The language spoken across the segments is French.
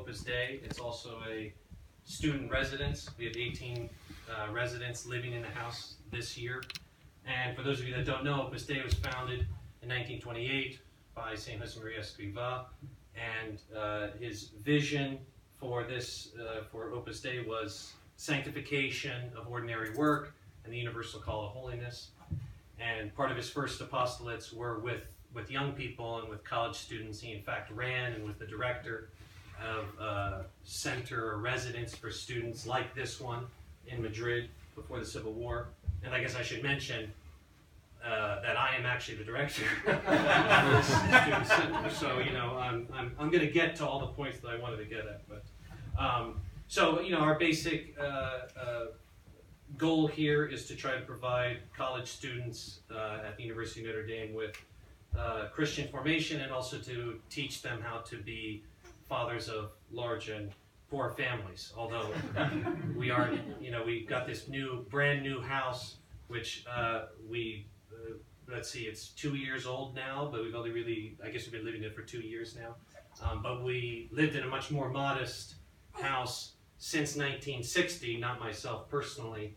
Opus Dei. It's also a student residence. We have 18 residents living in the house this year. And for those of you that don't know, Opus Dei was founded in 1928 by St. Josemaria Escrivá, and his vision for this, for Opus Dei, was sanctification of ordinary work and the universal call of holiness. And part of his first apostolates were with young people and with college students. He in fact ran and was the director of a center or residence for students like this one in Madrid before the Civil War. And I guess I should mention that I am actually the director of this student center. So, you know, I'm going to get to all the points that I wanted to get at. But so, you know, our basic goal here is to try to provide college students at the University of Notre Dame with Christian formation, and also to teach them how to be fathers of large and poor families. Although we are, you know, we got this brand new house, which let's see, it's 2 years old now, but we've only really, I guess we've been living in it for 2 years now. But we lived in a much more modest house since 1960, not myself personally.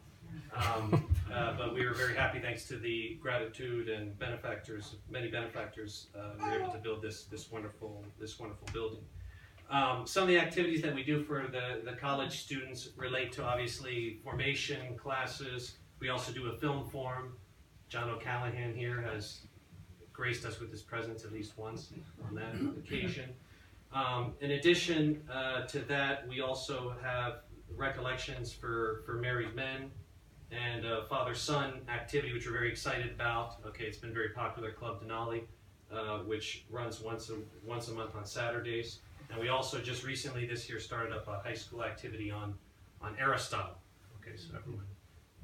But we were very happy, thanks to the gratitude and benefactors, many benefactors, we were able to build this wonderful building. Some of the activities that we do for the college students relate to, obviously, formation classes. We also do a film forum. John O'Callaghan here has graced us with his presence at least once on that occasion. In addition to that, we also have recollections for married men, and father-son activity, which we're very excited about. Okay, it's been very popular, Club Denali, which runs once a month on Saturdays. And we also just recently this year started up a high school activity on Aristotle. Okay, so everyone,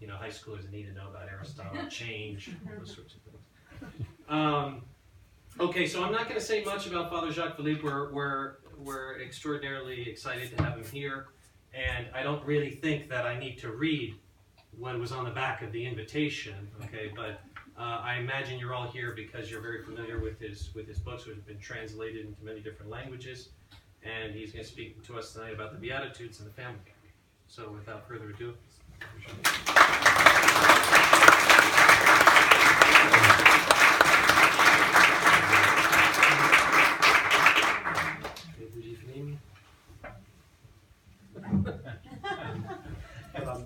you know, high schoolers need to know about Aristotle, change, all those sorts of things. Okay, so I'm not going to say much about Father Jacques Philippe. We're extraordinarily excited to have him here, and I don't really think that I need to read what was on the back of the invitation. Okay, but I imagine you're all here because you're very familiar with his books, which have been translated into many different languages, and he's going to speak to us tonight about the Beatitudes and the family. So, without further ado. Good evening.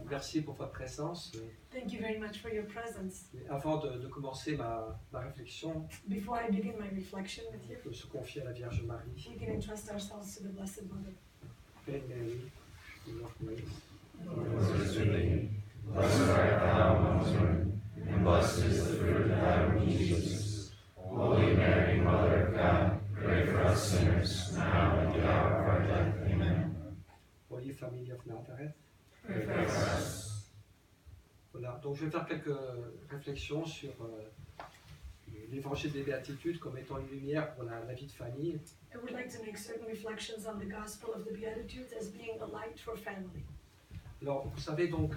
Merci pour votre présence. Thank you very much for your presence. Avant de commencer ma réflexion, Before I begin my reflection with you, de se confier à la Vierge Marie. we can entrust ourselves to the Blessed Mother. Hail Mary, full of grace. The Lord is with thee. Blessed art thou amongst women, and blessed is the fruit of thy womb, Jesus. Holy Mary, Mother of God, pray for us sinners, now and at the hour of our death. Amen. Holy Family of Nazareth. Pray for us. Voilà, donc je vais faire quelques réflexions sur l'évangile des Béatitudes comme étant une lumière pour la vie de famille. I would like to make certain reflections on the Gospel of the Beatitudes as being a light for family. Alors, vous savez donc,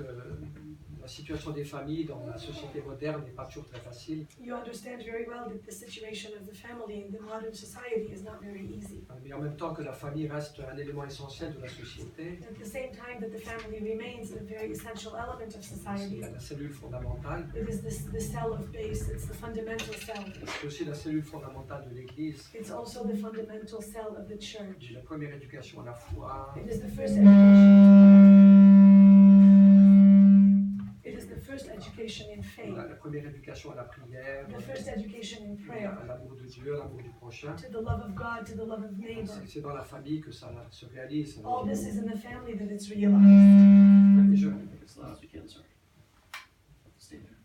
la situation des familles dans la société moderne n'est pas toujours très facile. You understand very well that the situation of the family in the modern society is not very easy. Mais en même temps que la famille reste un élément essentiel de la société, At the same time that the family remains a very essential element of society, c'est la cellule fondamentale. it is the cell of base, it's the fundamental cell. C'est aussi la cellule fondamentale de l'Église. It's also the fundamental cell of the church. C'est la première éducation à la foi. It is the first education. It is the first education in faith, La première éducation à la prière, the first education in prayer, à l'amour de Dieu, à l'amour du prochain. to the love of God, to the love of neighbor. C'est dans la famille que ça se réalise. All this is in the family that it's realized. Et je- As loud as you can, sir. Stay there.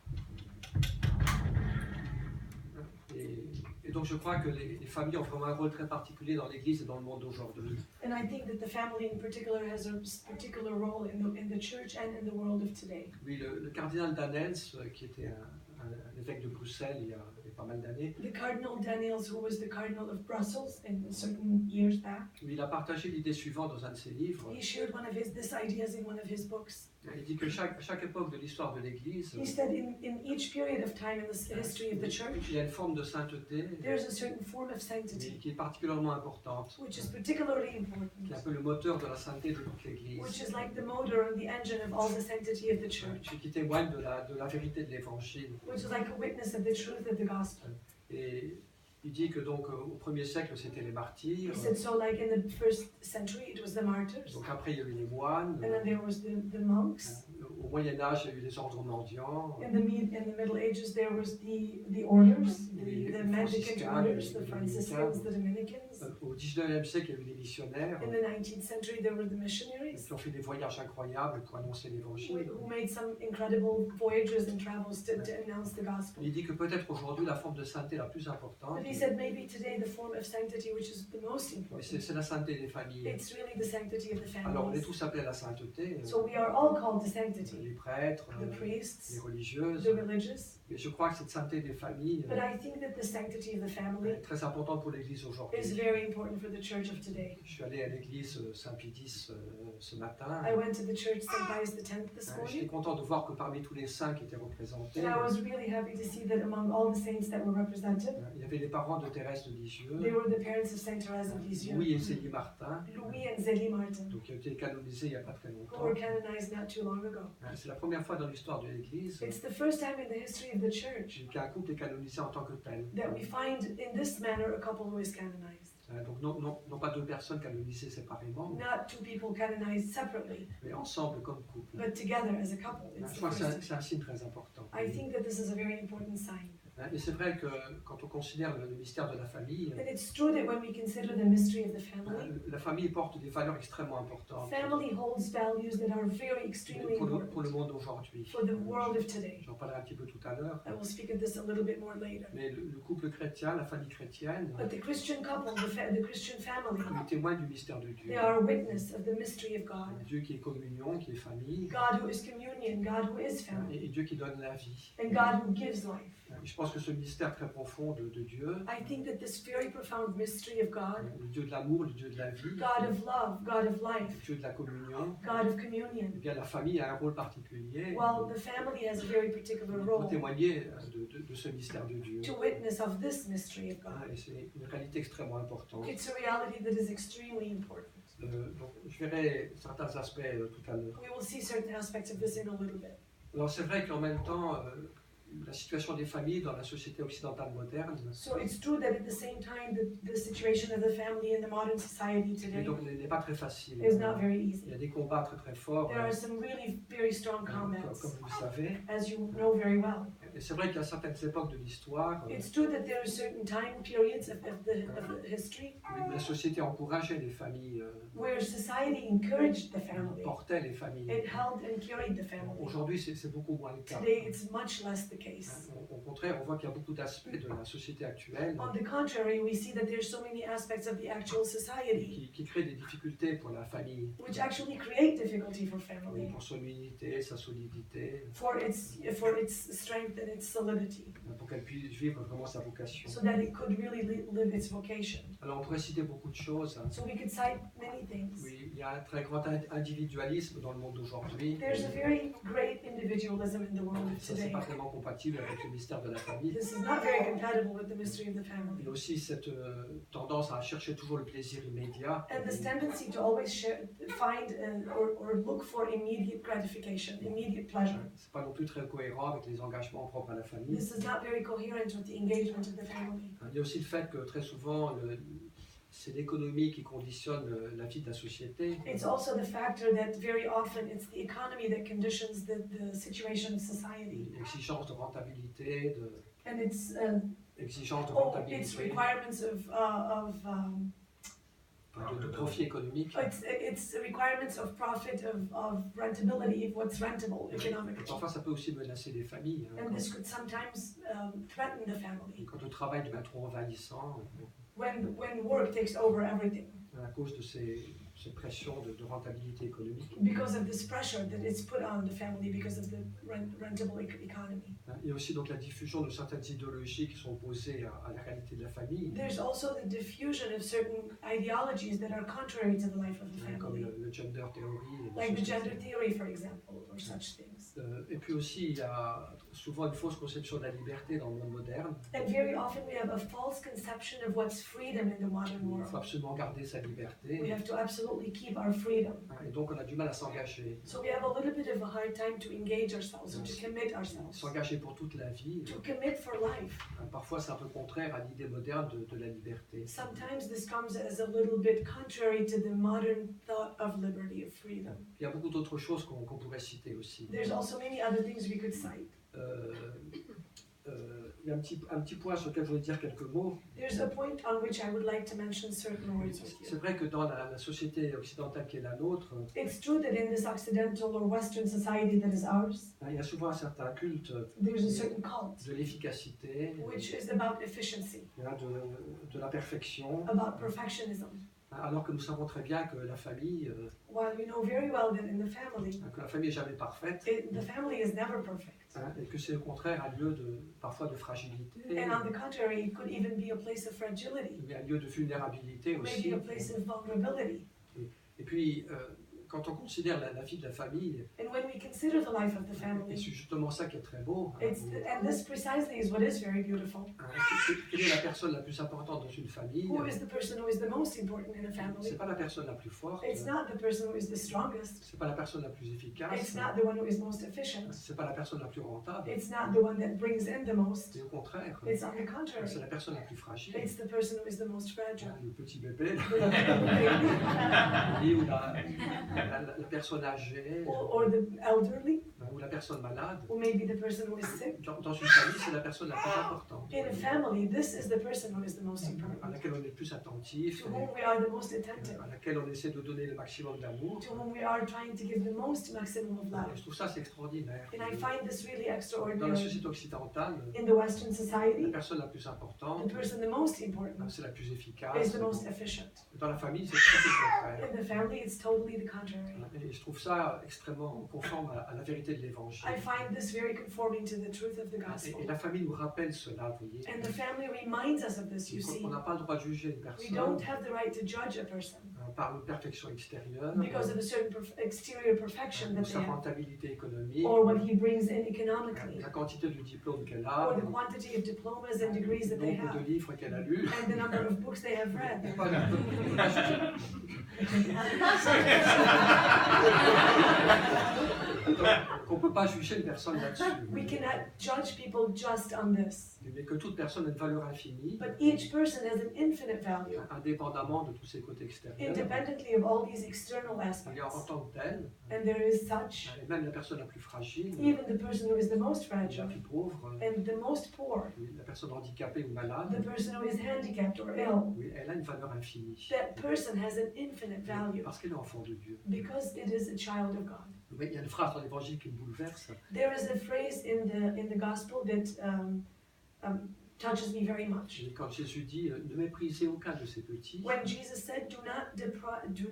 Et donc je crois que les familles ont vraiment un rôle très particulier dans l'Église et dans le monde d'aujourd'hui. And I think that the family in particular has a particular role in the church and in the world of today. Oui, le cardinal Danens, qui était un évêque de Bruxelles il y a pas mal d'années. The Cardinal Daniels, who was the Cardinal of Brussels in certain years back, Il a partagé l'idée suivante dans un de ses livres. he shared these ideas in one of his books. Il dit que chaque époque de l'histoire de l'Église, He said in each period of time in the history of the church, il y a une forme de sainteté there's a certain form of mais sanctity, qui est particulièrement importante, which is particularly qui est un important, peu le moteur de la sainteté de toute l'Église, which is like the motor and the engine of all the sanctity of the church, et qui témoigne de la vérité de l'Évangile. which is like a witness of the truth of the gospel. Et il dit que donc au 1er siècle c'était les martyrs, He said so like in the first century it was the martyrs, donc après il y a eu les moines, and then there was the monks. au Moyen-Âge il y a eu les ordres mendiants, In the Middle Ages there was the orders, the mendicant orders, the Franciscans, the Dominicans. au 19e siècle il y a eu les missionnaires In the 19th century there were the missionaries qui ont fait des voyages incroyables pour annoncer l'Évangile. who made some incredible voyages and travels to announce the gospel. Il dit que peut-être aujourd'hui la forme de sainteté la plus importante, But he said maybe today the form of sanctity which is the most important, c'est la sainteté des familles. it's really the sanctity of the Alors on est families. tous appelés à la sainteté, So we are all called to sanctity, les prêtres, the les priests, religieuses, the religious, mais je crois que cette sainteté des familles but I think that the sanctity of the family est très importante pour l'Église aujourd'hui. is very important for the church of today. Je suis allé à l'église Saint-Pédis ce matin. I went to the church St. Pius X this J'étais morning, content de voir que parmi tous les saints qui étaient représentés, and I was really happy to see that among all the saints that were represented, il y avait les parents de Thérèse de Lisieux, they were the parents of Saint Therese of Lisieux, Louis et Célie Martin, Louis and Zélie Martin, donc qui ont été canonisés il n'y a pas très who longtemps. were canonized not too long ago. C'est la première fois dans l'histoire de l'Église It's the first time in the history of the church qu'un couple est canonisé en tant que tel. that we find in this manner a couple who is canonized. Donc non pas deux personnes canonisées séparément, Not two people canonized separately, mais ensemble comme couple. but together as a couple. It's Je the crois que first. c'est un signe très important. I think that this is a very important sign. Et c'est vrai que quand on considère le mystère de la famille, And it's true that when we consider the mystery of the family, la famille porte des valeurs extrêmement importantes family holds values that are very extremely pour le important monde d'aujourd'hui. for the world of today. J'en parlerai un petit peu tout à l'heure. I will speak of this a little bit more later. Mais le couple chrétien, la famille chrétienne, But the Christian couple, the Christian family, il témoigne du mystère de Dieu. they are a witness of the mystery of God. Dieu qui est communion, qui est famille, God who is communion, God who is family, et Dieu qui donne la vie. and God who gives life. Je pense que ce mystère très profond de Dieu, I think that this very profound mystery of God, le Dieu de l'amour, le Dieu de la vie, God of love, God of le life, Dieu de la communion, God of communion, eh bien la famille a un rôle particulier while the family has a very particular pour role témoigner de ce mystère de Dieu. to witness of this mystery of God. Et c'est une réalité extrêmement importante. It's a reality that is extremely important. Donc, je verrai certains aspects tout à l'heure. We will see certain aspects of this in a little bit. Alors c'est vrai qu'en même temps, la situation des familles dans la société occidentale moderne So it's true that at the same time, the situation of the family in the modern society today n'est pas très facile. is not very Il y easy. a des combats très très forts, There are some really very strong combats, comme vous le savez. as you know very well. Et c'est vrai qu'il y a certaines époques de l'histoire It's true that there are certain time periods of the history où la société encourageait les familles, where society encouraged the family. portait les familles. It held and carried the family. Aujourd'hui, c'est beaucoup moins le cas. Today, it's much less the case. Au contraire, on voit qu'il y a beaucoup d'aspects de la société actuelle On the contrary, we see that there's so many aspects of the actual society qui créent des difficultés pour la famille, which actually create difficulty for family, pour son unité, sa solidité, for its strength and its solidity, pour qu'elle puisse vivre vraiment sa vocation. so that it could really live its vocation. Alors on pourrait citer beaucoup de choses. So we could cite many things. Oui, il y a un très grand individualisme dans le monde d'aujourd'hui. There's a very great individualism in the world of Ça, c'est today. pas vraiment compatible avec le mystère de la famille. This is not very compatible with the mystery of the Il y family. a aussi cette tendance à chercher toujours le plaisir immédiat. And this tendency to always find or look for immediate gratification, immediate pleasure. C'est pas non plus très cohérent avec les engagements propres à la famille. This is not very coherent with the engagement of the family. Il y a aussi le fait que très souvent, c'est l'économie qui conditionne la vie de la société. It's also the factor that very often it's the economy that conditions the situation of society. Exigence de rentabilité, And it's exigence de its rentabilité, requirements de profit économique. it's requirements of profit, of rentability, of what's rentable Et economically. parfois, ça peut aussi menacer les familles. And this could sometimes threaten the family Quand le travail devient trop envahissant, when work takes over everything à cause de cette pression de rentabilité économique. because of this pressure that is put on the family because of the rentable economy. Il y a aussi donc la diffusion de certaines idéologies qui sont opposées à la réalité de la famille, There's also the diffusion of certain ideologies that are contrary to the life of the comme family, le gender theory. Et des like the choses comme gender ça. theory, for example, or such things. Et puis aussi, il y a souvent une fausse conception de la liberté dans le monde moderne. And very often we have a false conception of what's freedom in the modern Il faut world. absolument garder sa liberté. We have to absolutely keep our freedom. Et donc, on a du mal à s'engager. So we have a little bit of a hard time to engage ourselves or to commit ourselves, S'engager pour toute la vie. to commit for life. Parfois, c'est un peu contraire à l'idée moderne de la liberté. Sometimes this comes as a little bit contrary to the modern thought of liberty, of freedom. Il y a beaucoup d'autres choses qu'on pourrait citer aussi. There's also many other things we could cite. Il y a un petit point sur lequel je voudrais dire quelques mots. There's a point on which I would like to mention certain words with C'est you. vrai que dans la société occidentale qui est la nôtre, It's true that in this Occidental or Western society that is ours, il y a souvent un certain culte there's a certain cult de l'efficacité, which is about efficiency, de la perfection, about perfectionism. alors que nous savons très bien que la famille, While we know very well that in the family, n'est jamais parfaite, the family is never perfect. et que c'est au contraire un lieu parfois de fragilité, And on the contrary, it could even be a place of fragility, mais un lieu de vulnérabilité maybe aussi. a place of vulnerability. Et puis, quand on considère la vie de la famille, And when we consider the life of the et family, c'est justement ça qui est très beau, and this precisely is what is very beautiful. quelle est la personne la plus importante dans une famille? Who is the person who is the most important in a C'est family? pas la personne la plus forte, It's not the person who is the strongest. c'est pas la personne la plus It's efficace, not the one who is most efficient. c'est pas la personne la plus rentable, It's not the one that brings in the most. c'est au contraire, It's on the c'est contrary. la personne la plus fragile. It's the person who is the most fragile. Le petit bébé, or, ou la personne âgée, or the elderly, ou la personne malade. or maybe the person who is sick. Dans une famille, c'est la personne la plus importante, In a family, this is the person who is the most à important, laquelle on est le plus attentif, to whom we are the most attentive, à laquelle on essaie de donner le maximum d'amour. to whom we are trying to give the most maximum of love. Je trouve ça c'est extraordinaire. And I find this really Dans la extraordinary. société occidentale, In the Western la society, personne la plus the importante, person the most important c'est la plus is efficace. the most efficient. Dans la famille, c'est tout le contraire. In the family, it's totally the contrary. Et je trouve ça extrêmement conforme à la vérité de l'évangile. I find this very conforming to the truth of the gospel. Et la famille nous rappelle cela, vous voyez. And the family reminds us of this, you see. On n'a pas le droit de juger une We personne don't have the right to judge a person par une perfection extérieure, because of a certain exterior perfection that sa they have, rentabilité économique, or what he brings in economically, la quantité de diplômes qu'elle a, or the quantity of diplomas and degrees le that they nombre de have, livres qu'elle a lus. and the number of books they have read. On ne peut pas juger une personne là-dessus. We cannot judge people just on this. Mais que toute personne a une valeur infinie, But each person has an infinite value, indépendamment de tous ses côtés extérieurs. independently of all these external Il y a en aspects. tant que tel, And there is such, et même la personne la plus fragile, even the person who is the most la fragile, plus pauvre, and the most poor, la personne handicapée ou the malade, person who is handicapped or ill, oui, elle a une valeur infinie. that person has an infinite value Parce qu'elle est enfant de Dieu. because it is a child of God. Oui, il y a une phrase dans l'Évangile qui me bouleverse. There is a phrase in the gospel that touches me very much. Et quand Jésus dit ne méprisez aucun de ces petits, When Jesus said, "Do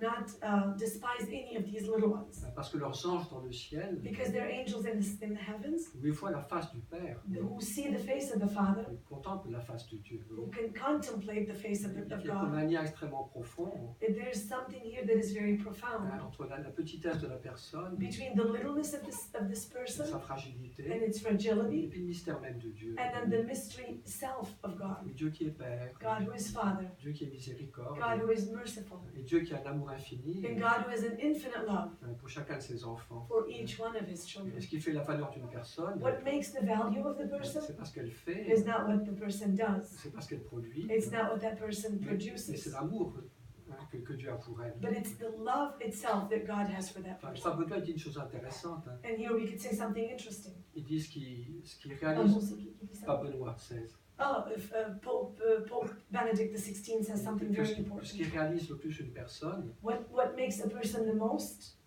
not despise any of these little ones, parce que leurs anges dans le ciel, because they're angels in the heavens où ils voient la face du Père, who see the face of the Father, ils contemplent la face de Dieu. who can contemplate the face of Il y a God." comme un lien extrêmement profond There's something here that is very profound entre la petitesse de la personne, between the littleness of this sa person fragilité, and its et fragility, puis le mystère même de Dieu. and then the mystery self of God. Dieu qui est Père, God who is Father, Dieu qui est miséricorde, God who is merciful, et Dieu qui a un amour infini and God who has an infinite love pour chacun de ses enfants. for each one of his Et children. ce qui fait la valeur d'une personne, What makes the value of the person c'est pas ce qu'elle fait, is not what the person does. c'est pas ce qu'elle produit, It's not what that person mais c'est produces, l'amour que Dieu a pour elle. but it's the love itself that God has for that Enfin, person. Fabre dit une chose intéressante. And here we could say something interesting. Il dit ce qui Ah, réalise, bon, c'est qui dit ça? pas Benoît XVI, Oh, if Pope Benedict XVI says something que very ce qui important. réalise le plus une personne, What makes a person the most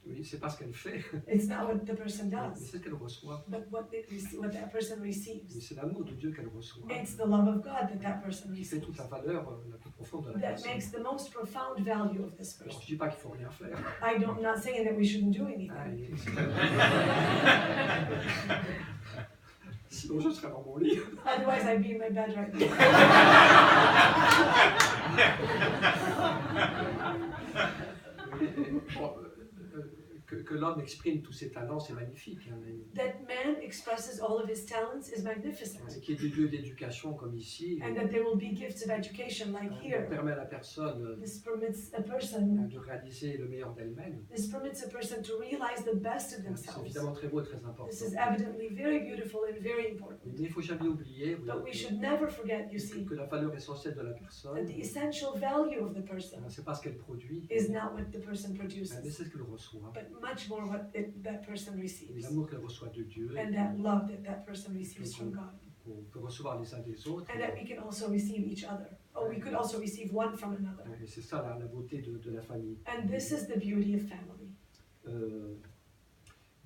Oui, c'est pas ce qu'elle fait, It's not what the person mais does, c'est ce qu'elle reçoit. but what that person Mais receives. c'est l'amour de Dieu qu'elle reçoit It's the love of God that person qui fait toute receives. la valeur la plus profonde de la That personne. makes the most profound value of this Alors, person. je dis pas qu'il faut rien faire. I'm not saying that we shouldn't do Ah, anything. et- Sinon, je serais dans mon lit. Otherwise, I'd be in my bed right now. Bon, que l'homme exprime tous ses talents, c'est magnifique. Hein, mais That man expresses all of his talents is magnificent. qu'il y ait des lieux d'éducation comme ici, And that there will be gifts of education like on here. permet à la personne This permits a person de réaliser le meilleur d'elle-même. This permits a person to realize the best of C'est themselves. évidemment très beau et très important. This is evidently very beautiful and very important. Mais il ne faut jamais oublier oui, But we should never forget, you see, que la valeur essentielle de la personne, that the essential value of the person c'est pas ce qu'elle produit, is not what the person mais produces, c'est ce qu'elle reçoit. but much more what that person Et receives. l'amour qu'elle reçoit de Dieu, And that love that person receives from God. qu'on peut recevoir les uns des autres. And that we can also receive each other. Or we could also receive one from another. Et c'est ça la beauté de la famille. And this is the beauty of family.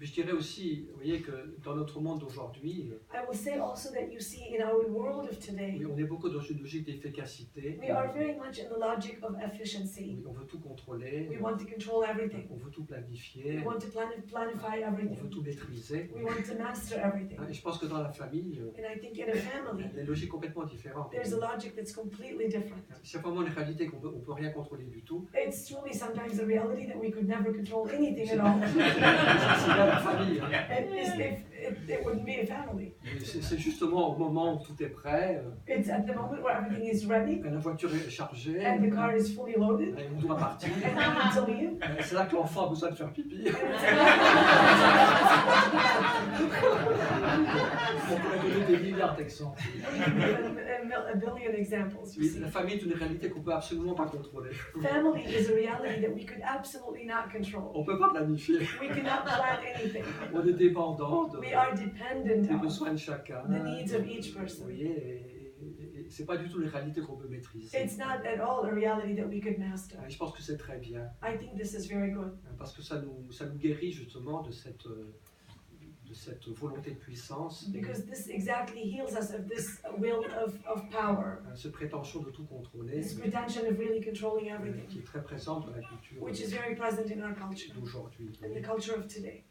Mais je dirais aussi, vous voyez que dans notre monde d'aujourd'hui, I will say also that you see in our world of today, oui, on est beaucoup dans une logique d'efficacité. we are very much in the logic of efficiency. Oui, on veut tout contrôler, We want to control everything. on veut tout planifier, We want to planify on veut everything. tout maîtriser. We want to master everything. Et je pense que dans la famille, And I think in a family, il y a une logique complètement différente. there's a logic that's completely different. C'est vraiment une réalité qu'on peut rien contrôler du tout. It's truly sometimes a reality that we could never control anything at all. C'est bien la famille. Hein. It wouldn't be a family. C'est justement au moment où tout est prêt, It's at the moment where everything is ready la voiture est chargée, and the car is fully loaded et on doit partir. and we need to leave. C'est là que l'enfant a besoin de faire pipi. And On pourrait donner des milliards d'exemples. a billion examples, you Oui, see. la famille est une réalité qu'on ne peut absolument pas contrôler. Family is a reality that we could absolutely not control. On ne peut pas planifier. We cannot plan anything. On est dépendant We are dependent des on besoins de chacun. the needs of each Vous person. voyez, et c'est pas du tout une réalité qu'on peut maîtriser. It's not at all a reality that we could master. Et je pense que c'est très bien, I think this is very good parce que ça nous guérit justement de cette volonté de puissance, because this exactly heals us of this will of power, cette prétention de tout contrôler, this pretension of really controlling everything, qui est très présente dans la culture which is very present in our culture, d'aujourd'hui. in the culture of today.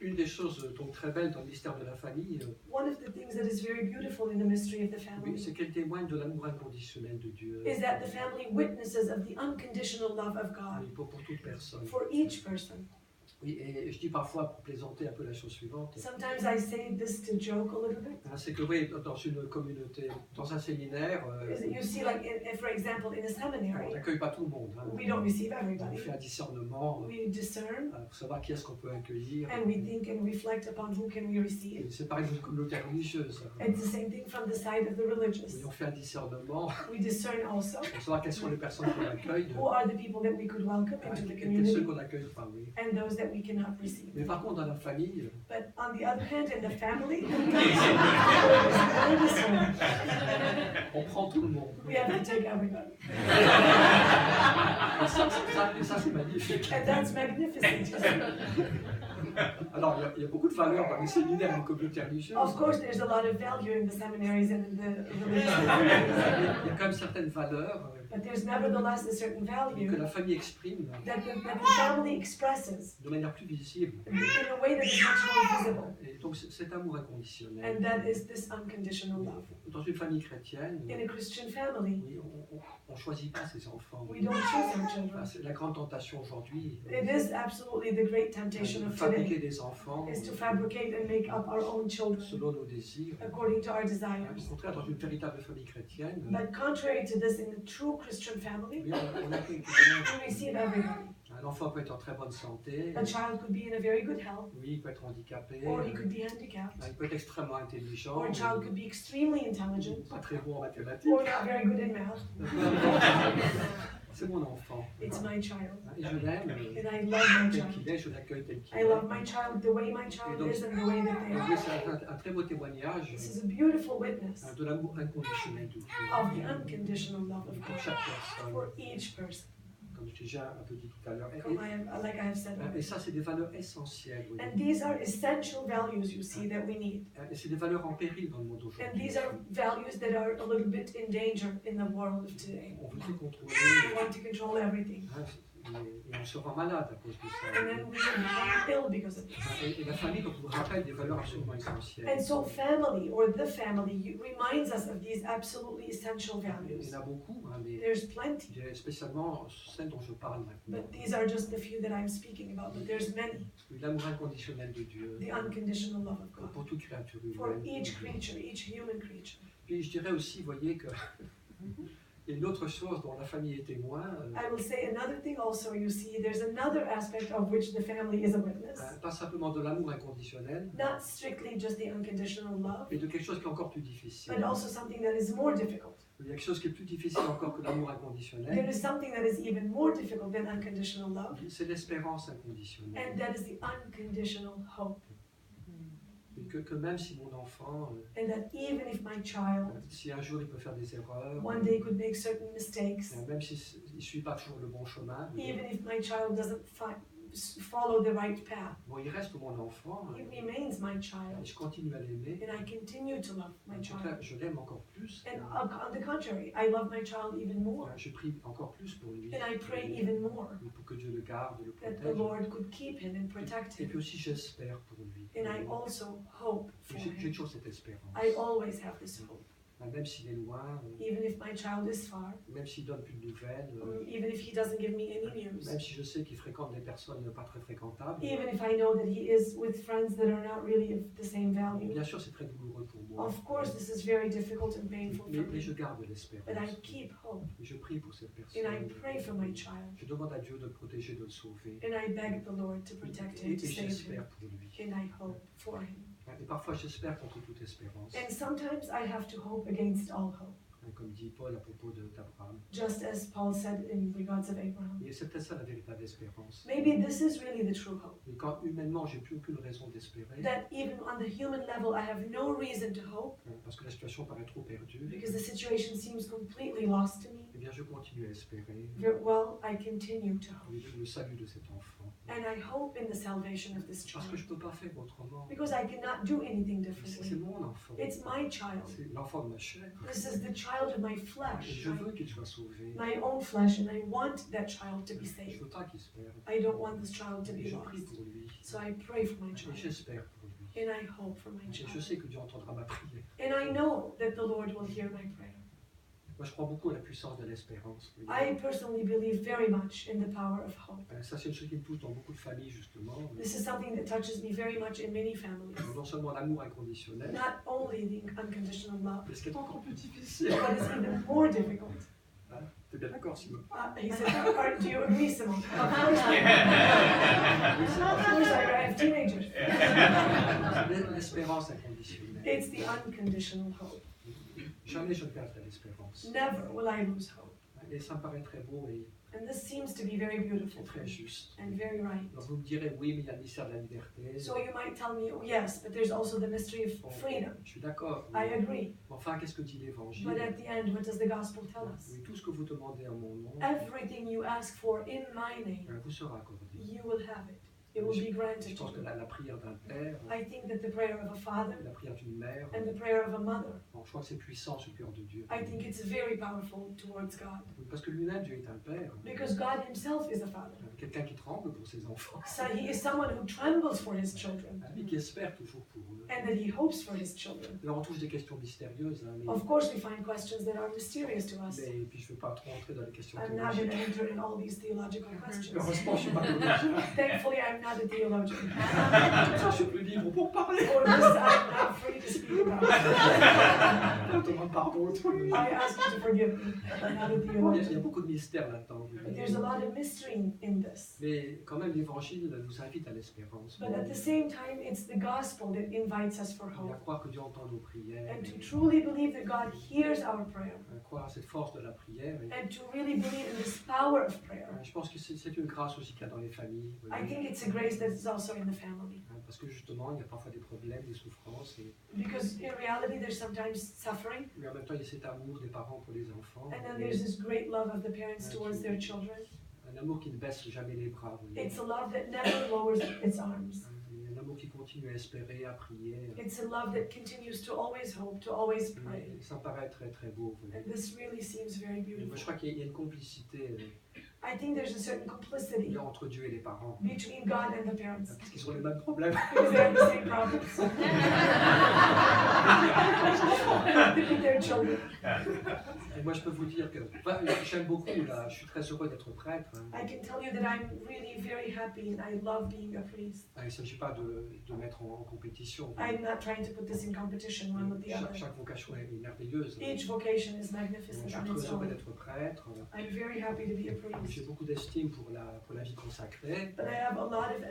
Une des choses donc très belles dans le mystère de la famille, One of the things that is very beautiful in the mystery of the oui, family c'est qu'elle témoigne de l'amour inconditionnel de Dieu is that the family witnesses of the unconditional love of God oui, pour toute personne. for each person. Oui, et je dis parfois pour plaisanter un peu la chose suivante, Sometimes I say this to joke a little bit. c'est que oui, dans une communauté, dans un séminaire, Is that you see, like, for example, in a on seminary, n'accueille pas tout le monde. Hein. we don't receive On everybody. fait un discernement We discern pour savoir qui est-ce qu'on peut accueillir. and we think and reflect upon who can we receive. Et c'est pareil dans une communauté religieuse. It's the same thing from the side of the religious. Oui, on fait un discernement We discern also pour savoir quelles sont les personnes qu'on accueille who are the people that we could welcome into the et ceux community qu'on n'accueille pas. Oui. and those that we cannot receive. Mais par contre, dans la famille, But on the other hand, in the family, on prend tout le monde. we have to take everybody. Et ça c'est magnifique. And that's magnificent. You see. Alors, il y a beaucoup de valeurs dans les séminaires et les communautés religieuses. Of course, there's a lot of value in the seminaries and in the religious Il communities, y a quand même certaines valeurs but there's nevertheless a certain que value la famille exprime that the family expresses de manière plus visible. in a way that is much more visible, Et donc, cet amour inconditionnel. and that is this unconditional love. Dans une famille chrétienne, In a Christian family, oui, on ne choisit pas ses enfants. we don't choose our children. C'est la grande tentation aujourd'hui. It is absolutely the great temptation De of today, fabriquer des enfants is to fabricate and make up our own children selon nos désirs. according to our Au desires. contraire, dans une véritable famille chrétienne, But contrary to this, in a true Christian family, oui, on accueille tout we receive everybody. un enfant peut être en très bonne santé, A child could be in a very good health, oui, il peut être handicapé, or he could be handicapped, il peut être extrêmement intelligent, or a child could be extremely intelligent, pas très bon en mathématiques. or not very good in math. C'est mon enfant. It's my child. Et je l'aime And I love my tel child. qu'il est, je l'accueille tel qu'il I est. love my child the way my child is and the way that they Et are. oui, c'est un très beau témoignage This is a beautiful witness de l'amour inconditionnel de Dieu of the unconditional love of pour God chaque personne, for each person, comme je l'ai déjà un peu dit tout à l'heure. like I have said. Et ça, c'est des valeurs essentielles. Voyez. And these are essential values, you see, that we need. Et c'est des valeurs en péril dans le monde And d'aujourd'hui. these are values that are a little bit in danger in the world of today. On veut tout contrôler. We want to control everything. Hein, et on se rend malade à cause de And ça. then we become ill because of this. Et la famille donc, nous rappelle des valeurs absolument essentielles. And so family, or the family, reminds us of these absolutely essential Il values. y en a beaucoup, hein, mais There's plenty, spécialement celles dont je parle maintenant. but these are just the few that I'm speaking about. But there's many. L'amour inconditionnel de Dieu The unconditional love of God pour toute créature for humaine. each creature, each human creature. Puis je dirais aussi, voyez, que il y a une autre chose dont la famille est témoin, I will say another thing also, you see, there's another aspect of which the family is a witness. pas simplement de l'amour inconditionnel, Not strictly just the unconditional love, mais de quelque chose qui est encore plus difficile. but also something that is more difficult. Il y a quelque chose qui est plus difficile encore que l'amour There inconditionnel, is something that is even more difficult than unconditional love, c'est l'espérance inconditionnelle. and that is the unconditional hope. Et que même si mon enfant, And that even if my child si un jour il peut faire des erreurs, one day could make certain mistakes, même s'il ne suit pas toujours le bon chemin, even if my child doesn't follow the right path, bon, il reste mon enfant, he remains my et child, je continue à l'aimer. and I continue to love my En tout child. cas, je l'aime encore plus. And on the contrary, I love my child even more, Je prie encore plus pour lui, and I pray even more pour que Dieu le garde, le that the protège. Lord could keep him and protect Et him. puis aussi, j'espère pour lui. And I also hope for J'ai him. toujours cette espérance. I always have this hope. Même s'il est loin, Even if my child is far, même s'il donne plus de nouvelles, even if he doesn't give me any news, même si je sais qu'il fréquente des personnes pas très fréquentables, even if I know that he is with friends that are not really of the same value. bien sûr c'est très douloureux pour moi. Of course, this is very difficult and painful for Mais je me, garde but I l'espérance. keep hope, Et je prie pour cette and personne. I pray for my child, Je demande à Dieu de le protéger, de le sauver. and I beg the Lord to protect him, Et to save him, j'espère pour lui. and I hope for him. Et parfois j'espère contre toute espérance. And sometimes I have to hope against all hope, Comme dit Paul à propos d'Abraham. just as Paul said in regards of Abraham. Et c'est peut-être ça la véritable espérance. Maybe this is really the true hope, Et quand humainement j'ai plus aucune raison d'espérer, that even on the human level I have no reason to hope, parce que la situation paraît trop perdue, because the situation seems completely lost to me, eh bien je continue à espérer well, I continue to hope. le salut de cet enfant. And I hope in the salvation of this Parce que child, je ne peux pas faire autrement. because I cannot do anything C'est differently. mon enfant. It's my child. C'est l'enfant de ma chair. This is the child of my Et flesh, je veux qu'il soit sauvé. my own flesh, and I want that child to be Je ne saved. veux pas qu'il se perde. I don't want this child to Et be je lost. prie pour lui. So I pray for my Et child, j'espère pour lui. and I hope for my Et je child. sais que Dieu entendra ma prière. And I know that the Lord will hear my prayer. Moi, je crois beaucoup à la puissance de l'espérance. Vous I voyez. personally believe very much in the power of hope. Ça, c'est une chose qui me touche dans beaucoup de familles, justement. This is something that touches me very much in many families. Non seulement l'amour inconditionnel, Not only the unconditional love, mais ce qui est encore plus difficile. but it's even more difficult. T'es bien d'accord, Simon? He said, do you agree, Simon? Of course I have teenagers. L'espérance inconditionnelle. It's the unconditional hope. Jamais je ne perdrai l'espérance. Never will I lose hope. Et ça me paraît très beau et And this seems to be very beautiful très juste. and very right. Donc vous me direz, oui, mais il y a le mystère de la liberté. So you might tell me, oh, yes, but there's also the mystery of Bon, freedom. je suis d'accord. I agree. Mais enfin, qu'est-ce que dit l'Évangile? But at the end, what does the gospel tell us? Oui, tout ce que vous demandez en mon nom Everything you ask for in my name, vous sera accordé. you will have it. It will be Je granted pense to que you. la prière d'un père, I think that the prayer of a father la prière d'une mère, and the prayer of a mother, bon, je crois que c'est puissant sur le cœur de Dieu. I think it's very powerful towards God. Oui, parce que lui-même, Dieu est un père. Because God himself is a father. Quelqu'un qui tremble pour ses enfants. So he is someone who trembles for his children Et qui espère toujours pour eux. and that he hopes for his children. Alors on touche des questions mystérieuses, hein, Of course, we find questions that are mysterious to us. mais puis je ne veux pas trop entrer dans les questions I'm not going théologiques. to enter in all these theological questions. Heureusement, je ne suis pas théologien. Thankfully, I'm I'm not a theologian. Ça, je suis plus libre pour parler. Or this, I'm not free to speak about it. Je demande pardon. I ask you to forgive me. I'm not a Il y theologian. a beaucoup de mystères là-dedans. But there's a lot of mystery in this. Mais quand même, l'Évangile nous invite à l'espérance. But at the same time, it's the gospel that invites us for Et à hope. croire que Dieu entend nos prières. And to truly believe that God hears our prayer. À croire à cette force de la prière. And to really believe in this power of prayer. Je pense que c'est une grâce aussi qu'il y a dans les familles. Vous I voyez. think it's a grace that is also in the family. Parce que justement, il y a parfois des problèmes, des souffrances. Because in reality, there's sometimes suffering. Mais en même temps, il y a cet amour des parents pour les enfants. And then there's this great love of the parents towards their children. Un amour qui ne baisse jamais les bras. Vous voyez. It's a love that never lowers its arms. Un amour qui continue à espérer, à prier. It's a love that continues to always hope, to always pray. Ça me paraît très très beau. Vous voyez. And this really seems very Moi, beautiful. je crois qu'il y a une complicité I think there's a certain complicity entre Dieu et les parents. between God and the parents. Parce qu'ils ont les mêmes problèmes. Because they have the same problems. With their children. Et moi, je peux vous dire que j'aime beaucoup, là, je suis très heureux d'être prêtre. I can tell you that I'm really very happy and I love being a priest. Il ne s'agit pas de mettre en compétition. I'm not trying to put this in competition one with the other. Chaque vocation est merveilleuse. Each vocation is Je magnificent suis on its très heureux own. d'être prêtre. I'm very happy to be a J'ai priest. beaucoup d'estime pour la vie consacrée. But I have a lot of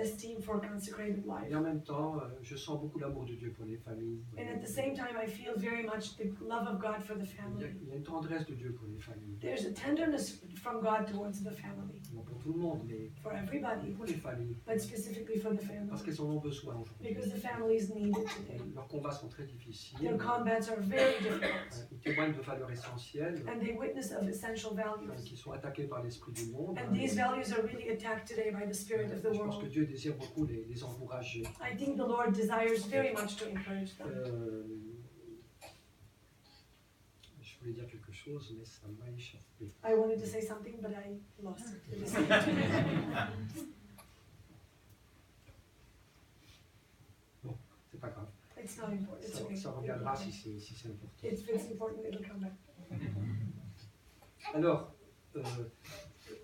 esteem for consecrated life. Et en même temps, je sens beaucoup l'amour de Dieu pour les familles. And at the same time, I feel very much the love of God for the family. Il y a une tendresse de Dieu pour les familles. There's a tenderness from God towards the family, Non pour tout le monde, mais for everybody, pour les familles. but specifically for the family. Parce qu'elles en ont besoin aujourd'hui. Because the families need it today. Leurs combats sont très difficiles. Their combats are very difficult. Ils témoignent de valeurs essentielles And they witness of essential values. qui sont attaquées par l'esprit du monde. And these values are really attacked today by the spirit of the Je pense que world. Dieu désire beaucoup les encourager. I think the Lord desires very much to encourage them. Je voulais dire quelque chose, mais ça m'a échappé. I wanted to say something, but I lost it. Bon, c'est pas grave. It's not important. It's okay. Ça reviendra si c'est important. If it's important, it'll come back. Alors,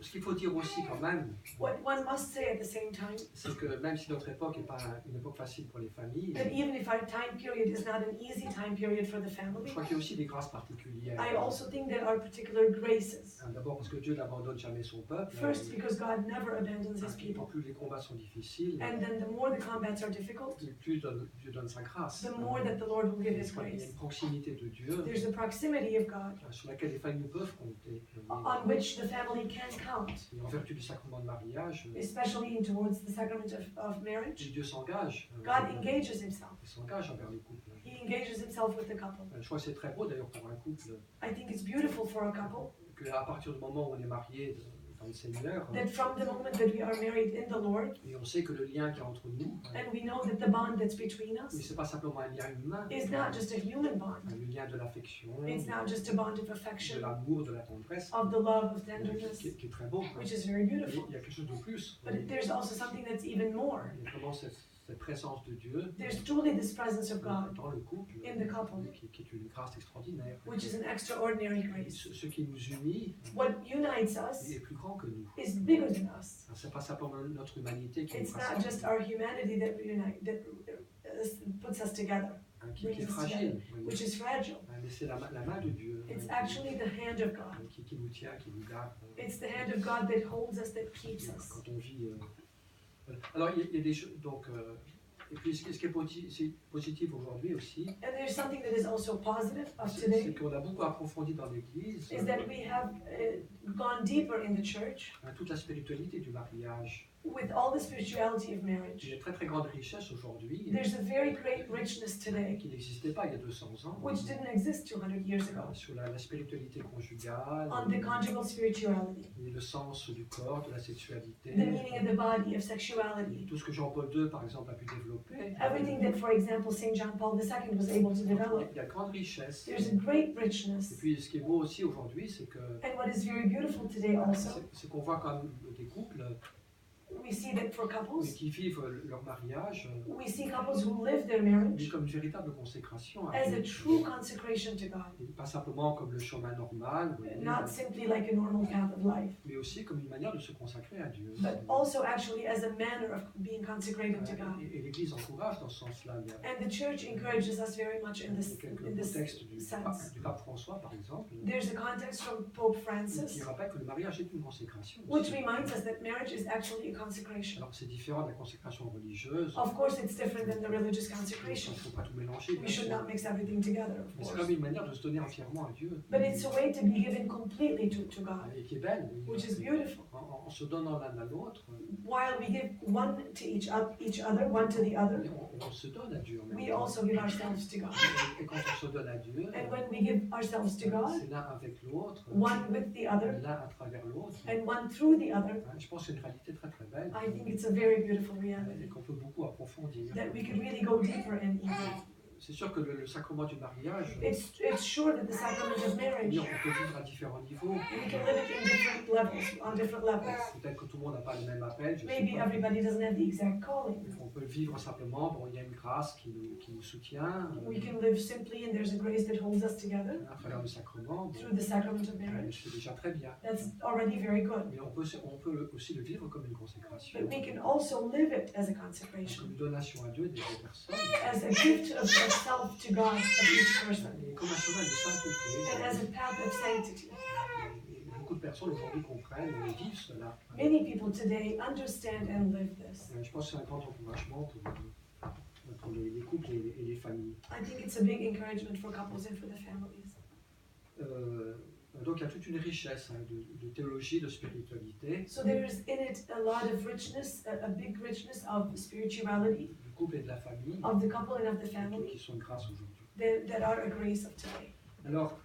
ce qu'il faut dire aussi quand même, What one must say at the same time, c'est que même si notre époque n'est pas une époque facile pour les familles, that even if our time period is not an easy time period for the je family, crois qu'il y a aussi des grâces particulières. I also think there are particular graces. D'abord parce que Dieu n'abandonne jamais son peuple. First, because God never abandons his Et people. plus les combats sont difficiles, And then the more the combats are difficult, plus Dieu donne sa grâce. the more that the Lord will give his Il y a grace. une proximité de Dieu There's the proximity of God sur laquelle les familles peuvent compter. on which the family can count, Et en vertu du sacrement de mariage, especially towards the sacrament of marriage. Dieu s'engage. God engages himself. Il s'engage envers les couples. He engages himself with the couple. Je crois que c'est très beau d'ailleurs pour un couple I think it's beautiful for a couple qu'à partir du moment où on est marié dans le Seigneur, that from the moment that we are married in the Lord, et on sait que le lien qu'il y a entre nous, and we know that the bond that's between mais us c'est pas simplement un lien humain, is not just a human bond, le lien de l'affection, it's not just a bond of de affection, l'amour, de la tendresse, of the love, of tenderness, qui est très beau. which is very Mais beautiful. il y a quelque chose de plus. But there's also something that's even more. Il y a vraiment cette présence de Dieu There's truly this presence of God dans le couple, in the couple, qui est une grâce extraordinaire. which is an extraordinary grace. Ce qui nous unit What unites us est plus grand que nous. is bigger than us. C'est pas simplement notre humanité qui nous It's not rassemble, just our humanity that unite, that puts us together, qui est fragile, vous which voyez. is fragile. Mais c'est la main de Dieu It's actually the hand of God. qui nous tient, qui nous garde. It's the hand of God that holds us, that keeps us. Quand on vit. Voilà. Alors il y a des choses. Donc, et puis ce qui est positif aujourd'hui aussi, And there's something that is also positive of c'est today, qu'on a beaucoup approfondi dans l'Église is that we have gone deeper in the church toute la spiritualité du mariage. with all the spirituality of Il y a marriage. une très très grande richesse aujourd'hui There's a very great richness today, qui n'existait pas il y a 200 ans. which didn't exist 200 years ago, Sur la spiritualité conjugale, on the conjugal spirituality, et le sens du corps, de la sexualité, the meaning of the body, of sexuality, tout ce que Jean-Paul II par exemple a pu développer. everything that, for example, St. John Paul II was able to develop. Il y a grande richesse. There's a great Et richness. puis ce qui est beau aussi aujourd'hui, c'est que And what is very beautiful today also c'est qu'on voit quand même des couples we see that for et couples, qui vivent leur mariage we see couples who live their marriage comme une véritable consécration à as a Dieu. true consecration to God, Et pas simplement comme le chemin normal, vous voyez, not simply like a normal path of life, mais aussi comme une manière de se consacrer à Dieu. but also actually as a manner of being consecrated to God. Et l'Église encourage dans ce sens-là. Il y a And the church encourages us very much in this quelques in this contextes du sense. pape François, par exemple, There's a context from Pope qui Francis, rappelle que le mariage est une consécration. which aussi. reminds us that marriage is actually a consecration. Alors c'est différent de la consécration religieuse. Of course, it's different than the religious Il consecration. ne faut pas tout mélanger. We bien should sûr. not mix everything together, of Mais c'est course. comme une manière de se donner entièrement à Dieu. But it's a way to be given completely to God, Et qui est belle. which is beautiful. En se donnant l'un à l'autre, While we give one to each other, one to the other, on se donne à Dieu en même we temps. also give ourselves to God. Et quand on se donne à Dieu, And when we give ourselves to God, c'est l'un avec l'autre, one with the other, l'un à travers l'autre. and one through the other, Je pense que c'est une réalité très très belle I think it's a very beautiful et reality qu'on peut beaucoup approfondir. that we could really go deeper in even. C'est sûr que le sacrement du mariage, It's sure that the sacrament of marriage, oui, on peut vivre à différents niveaux. we can live it in different levels, on different levels. Peut-être que tout le monde n'a pas le même appel. Je sais Maybe pas. everybody doesn't have the exact calling. On peut le vivre simplement, bon, il y a une grâce qui nous soutient We can live simply and there's a grace that holds us together à travers le sacrement. Bon, through the sacrament of marriage. c'est déjà très bien. That's already very good. Mais on peut aussi le vivre comme une consécration, But we can also live it as a consecration, comme une donation à Dieu des personnes, as a gift of self to God of each person, et comme un chemin de sainteté. and as a path of sanctity. Et beaucoup de personnes aujourd'hui comprennent et vivent cela. Many people today understand and live this. Je pense que c'est un grand encouragement pour les couples et les familles. I think it's a big encouragement for couples and for the families. Donc il y a toute une richesse de théologie, de spiritualité, So there's in it a lot of richness, a big richness of spirituality, du couple et de la famille, of the couple and of the qui family, sont une grâce aujourd'hui. that are a grace of today. Alors,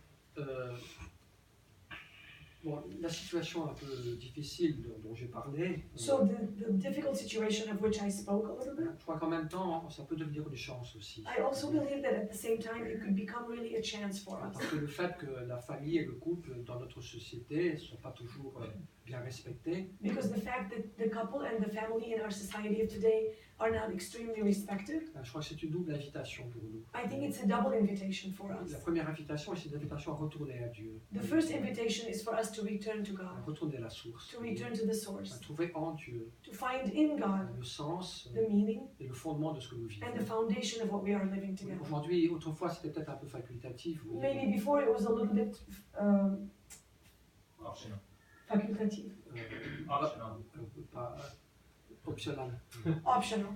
bon, la situation un peu difficile dont j'ai parlé, So the difficult situation of which I spoke a little bit, je crois qu'en même temps, ça peut devenir une chance aussi. I also believe that at the same time it could become really a chance for us. Parce que le fait que la famille et le couple dans notre société ne sont pas toujours bien respectés, Because the fact that the couple and the family in our society of today are not extremely respected, je crois que c'est une double invitation pour nous. I think it's a double invitation for us. La première invitation, c'est une invitation à retourner à Dieu, The first invitation is for us to return to à God, retourner à la source, to return to the à source, trouver en Dieu to find in God le sens the meaning et le fondement de ce que nous vivons. and the foundation of what we are living together. Aujourd'hui, autrefois, c'était peut-être un peu facultatif. Vous voyez. Maybe before it was a little bit Optional. facultative, Optional. Pas optionnel. optional,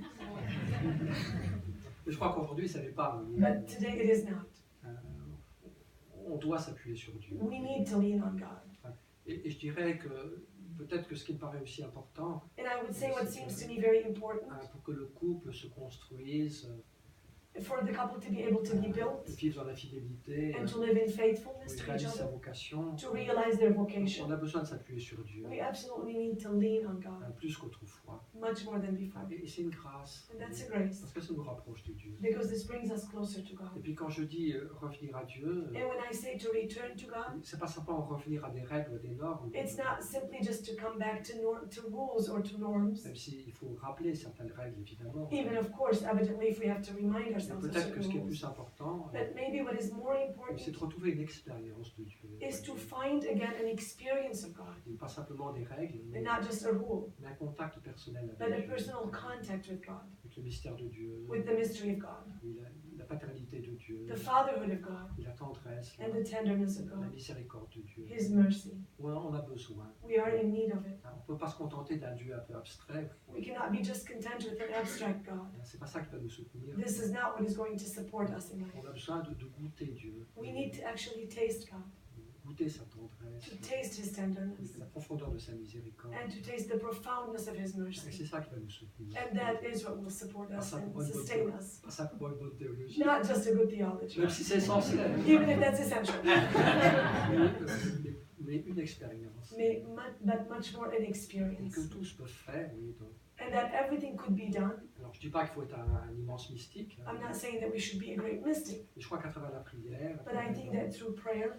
Mais je crois qu'aujourd'hui, ça n'est pas. but today it is not. On doit s'appuyer sur Dieu. We need to lean on God. Et je dirais que peut-être que ce qui me paraît aussi important, And I would say what seems to me very important pour que le couple se construise, for the couple to be able to be built vivre dans la fidélité, and to live in faithfulness to each réaliser sa other, vocation, to realize their vocation. on a besoin de s'appuyer sur Dieu, We absolutely need to lean on God plus qu'autrefois. much more than before. Et c'est une grâce, And that's a grace parce que ça nous rapproche de Dieu. because this brings us closer to Et God. puis quand je dis revenir à Dieu, And when I say to return to God, c'est pas simplement revenir à des règles ou à des normes, it's not simply just to come back to rules or to norms, même s'il faut rappeler certaines règles évidemment. even of course, evidently, if we have to remind Mais ourselves of peut-être que ce qui certain est rules. plus important, But maybe what is more c'est de important retrouver une expérience de Dieu. is to find again an experience of God, Et pas simplement des règles, and not just a rule, mais un contact personnel but a avec Dieu, personal contact with God, avec le mystère de Dieu, with the mystery of God, oui, la paternité de Dieu, the fatherhood of God, la tendresse, and the tenderness of la God, miséricorde de Dieu. His mercy. On a besoin. We are in need of it. On ne peut pas se contenter d'un Dieu un peu abstrait. We cannot be just content with an abstract God. C'est pas ça qui va nous soutenir. This is not what is going to support us in life. On a besoin de goûter Dieu, We need to actually taste God, goûter sa tendresse, to taste His tenderness, la profondeur de sa miséricorde. and to taste the profoundness of His Et mercy. c'est ça qui va nous soutenir. And that is what will support us and sustain us. Pas simplement une bonne théologie, Not just a good theology, même si c'est essentiel, even if that's essential, mais une expérience. but much more an Et experience. que tous peuvent faire, oui. Donc. And that everything could be done. Alors je ne dis pas qu'il faut être un immense mystique, I'm not saying that we should be a great mystic, mais je crois qu'à travers la prière, but I think that through prayer,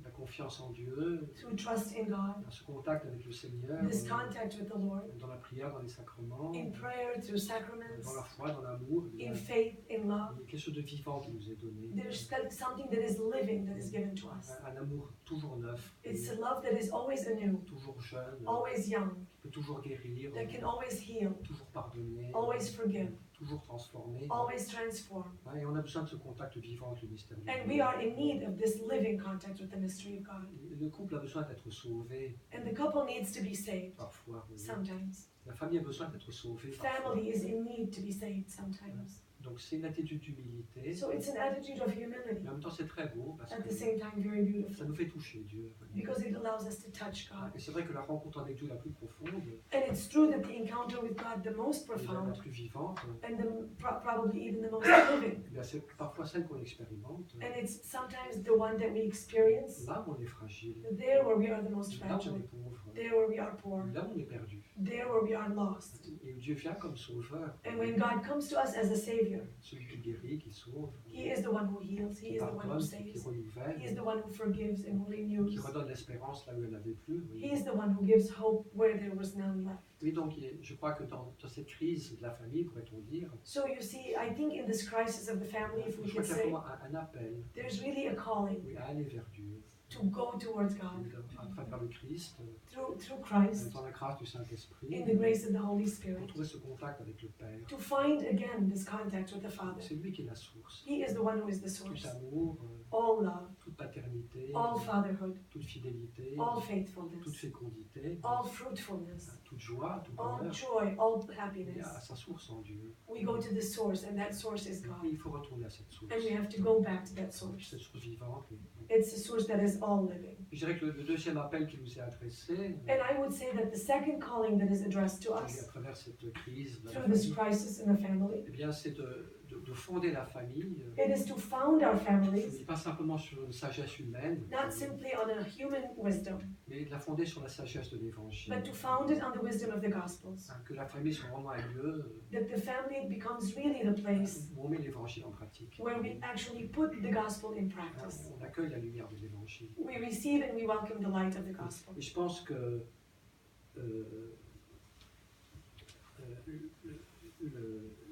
la confiance en Dieu, through trust in God, dans ce contact avec le Seigneur, this contact with the Lord, dans la prière, dans les sacrements, in prayer, through sacraments, dans la foi, dans l'amour. Il y a in faith, in love. quelque chose de vivant qui nous est donné. There's something that is living that is given to us. Un amour toujours neuf, It's a love that is always anew, toujours jeune, always young, qui peut toujours guérir, that can always heal, toujours pardonner, always forgive, toujours transformer. always transform. Ouais, et on a besoin de ce contact vivant avec le mystère de And Dieu. we are in need of this living contact with the mystery of God. Le couple a besoin d'être sauvé And the couple needs to be saved parfois. Oui. sometimes. La famille a besoin d'être sauvée parfois. Family is in need to be saved sometimes. Donc c'est une attitude d'humilité, So it's an attitude of mais humility, en même temps c'est très beau parce at the que same time very ça beautiful, nous fait toucher Dieu. because it allows us to touch God. Et c'est vrai que la rencontre avec Dieu la plus profonde, And it's true that the encounter with God, the most la profound, plus vivante, and probably even the most living, eh bien, c'est parfois celle qu'on expérimente. and it's sometimes the one that we experience, Là où on est fragile, there where we are the most là où on fragile, est pauvre, there where we are poor, là où on est perdu. there where we are lost. Et où Dieu vient comme sauveur, And when God comes to us as a Savior, celui qui guérit, qui sauve, He is the one who heals, He qui is the one who pardonne, qui saves, He is renouvelle, the one who forgives and who qui renews. redonne l'espérance là où il n'y en avait plus. He is the one who gives hope where there was none left. Oui, donc je crois que dans cette crise de la famille, pourrait-on dire, So you see, I think in this crisis of the family, if we je crois could qu'il y a say, vraiment un appel there's really a calling oui, à aller vers Dieu, to go towards God à travers le Christ, through Christ, dans la grâce du Saint-Esprit, in the grace of the Holy pour Spirit, trouver ce contact avec le Père. to find again this contact with the Father. C'est lui qui est la source. He is the one who is the Tout source. amour, All love, toute paternité, all fatherhood, toute fidélité, all toute faithfulness, fécondité, all fruitfulness, toute joie, tout all bonheur, joy, all il y a happiness. sa source en Dieu. We go to the source, and that source is Et God. il faut retourner à cette source. And we have to go back to that source. Cette source vivante. It's a source that is all living. Je dirais que le deuxième appel qui nous est adressé, And I would say that the second calling that is addressed to à us travers cette crise, de la through this famille, crisis in the family, eh bien, c'est de fonder la famille, it is to found our families pas simplement sur une sagesse humaine, not simply on a human wisdom, mais de la fonder sur la sagesse de l'Évangile. but to found it on the wisdom of the Gospels. Que la famille soit vraiment un lieu That the family becomes really the place où on met l'Évangile en pratique. where we actually put the gospel in practice. On accueille la lumière de l'Évangile. We receive and we welcome the light of the gospel. Et je pense que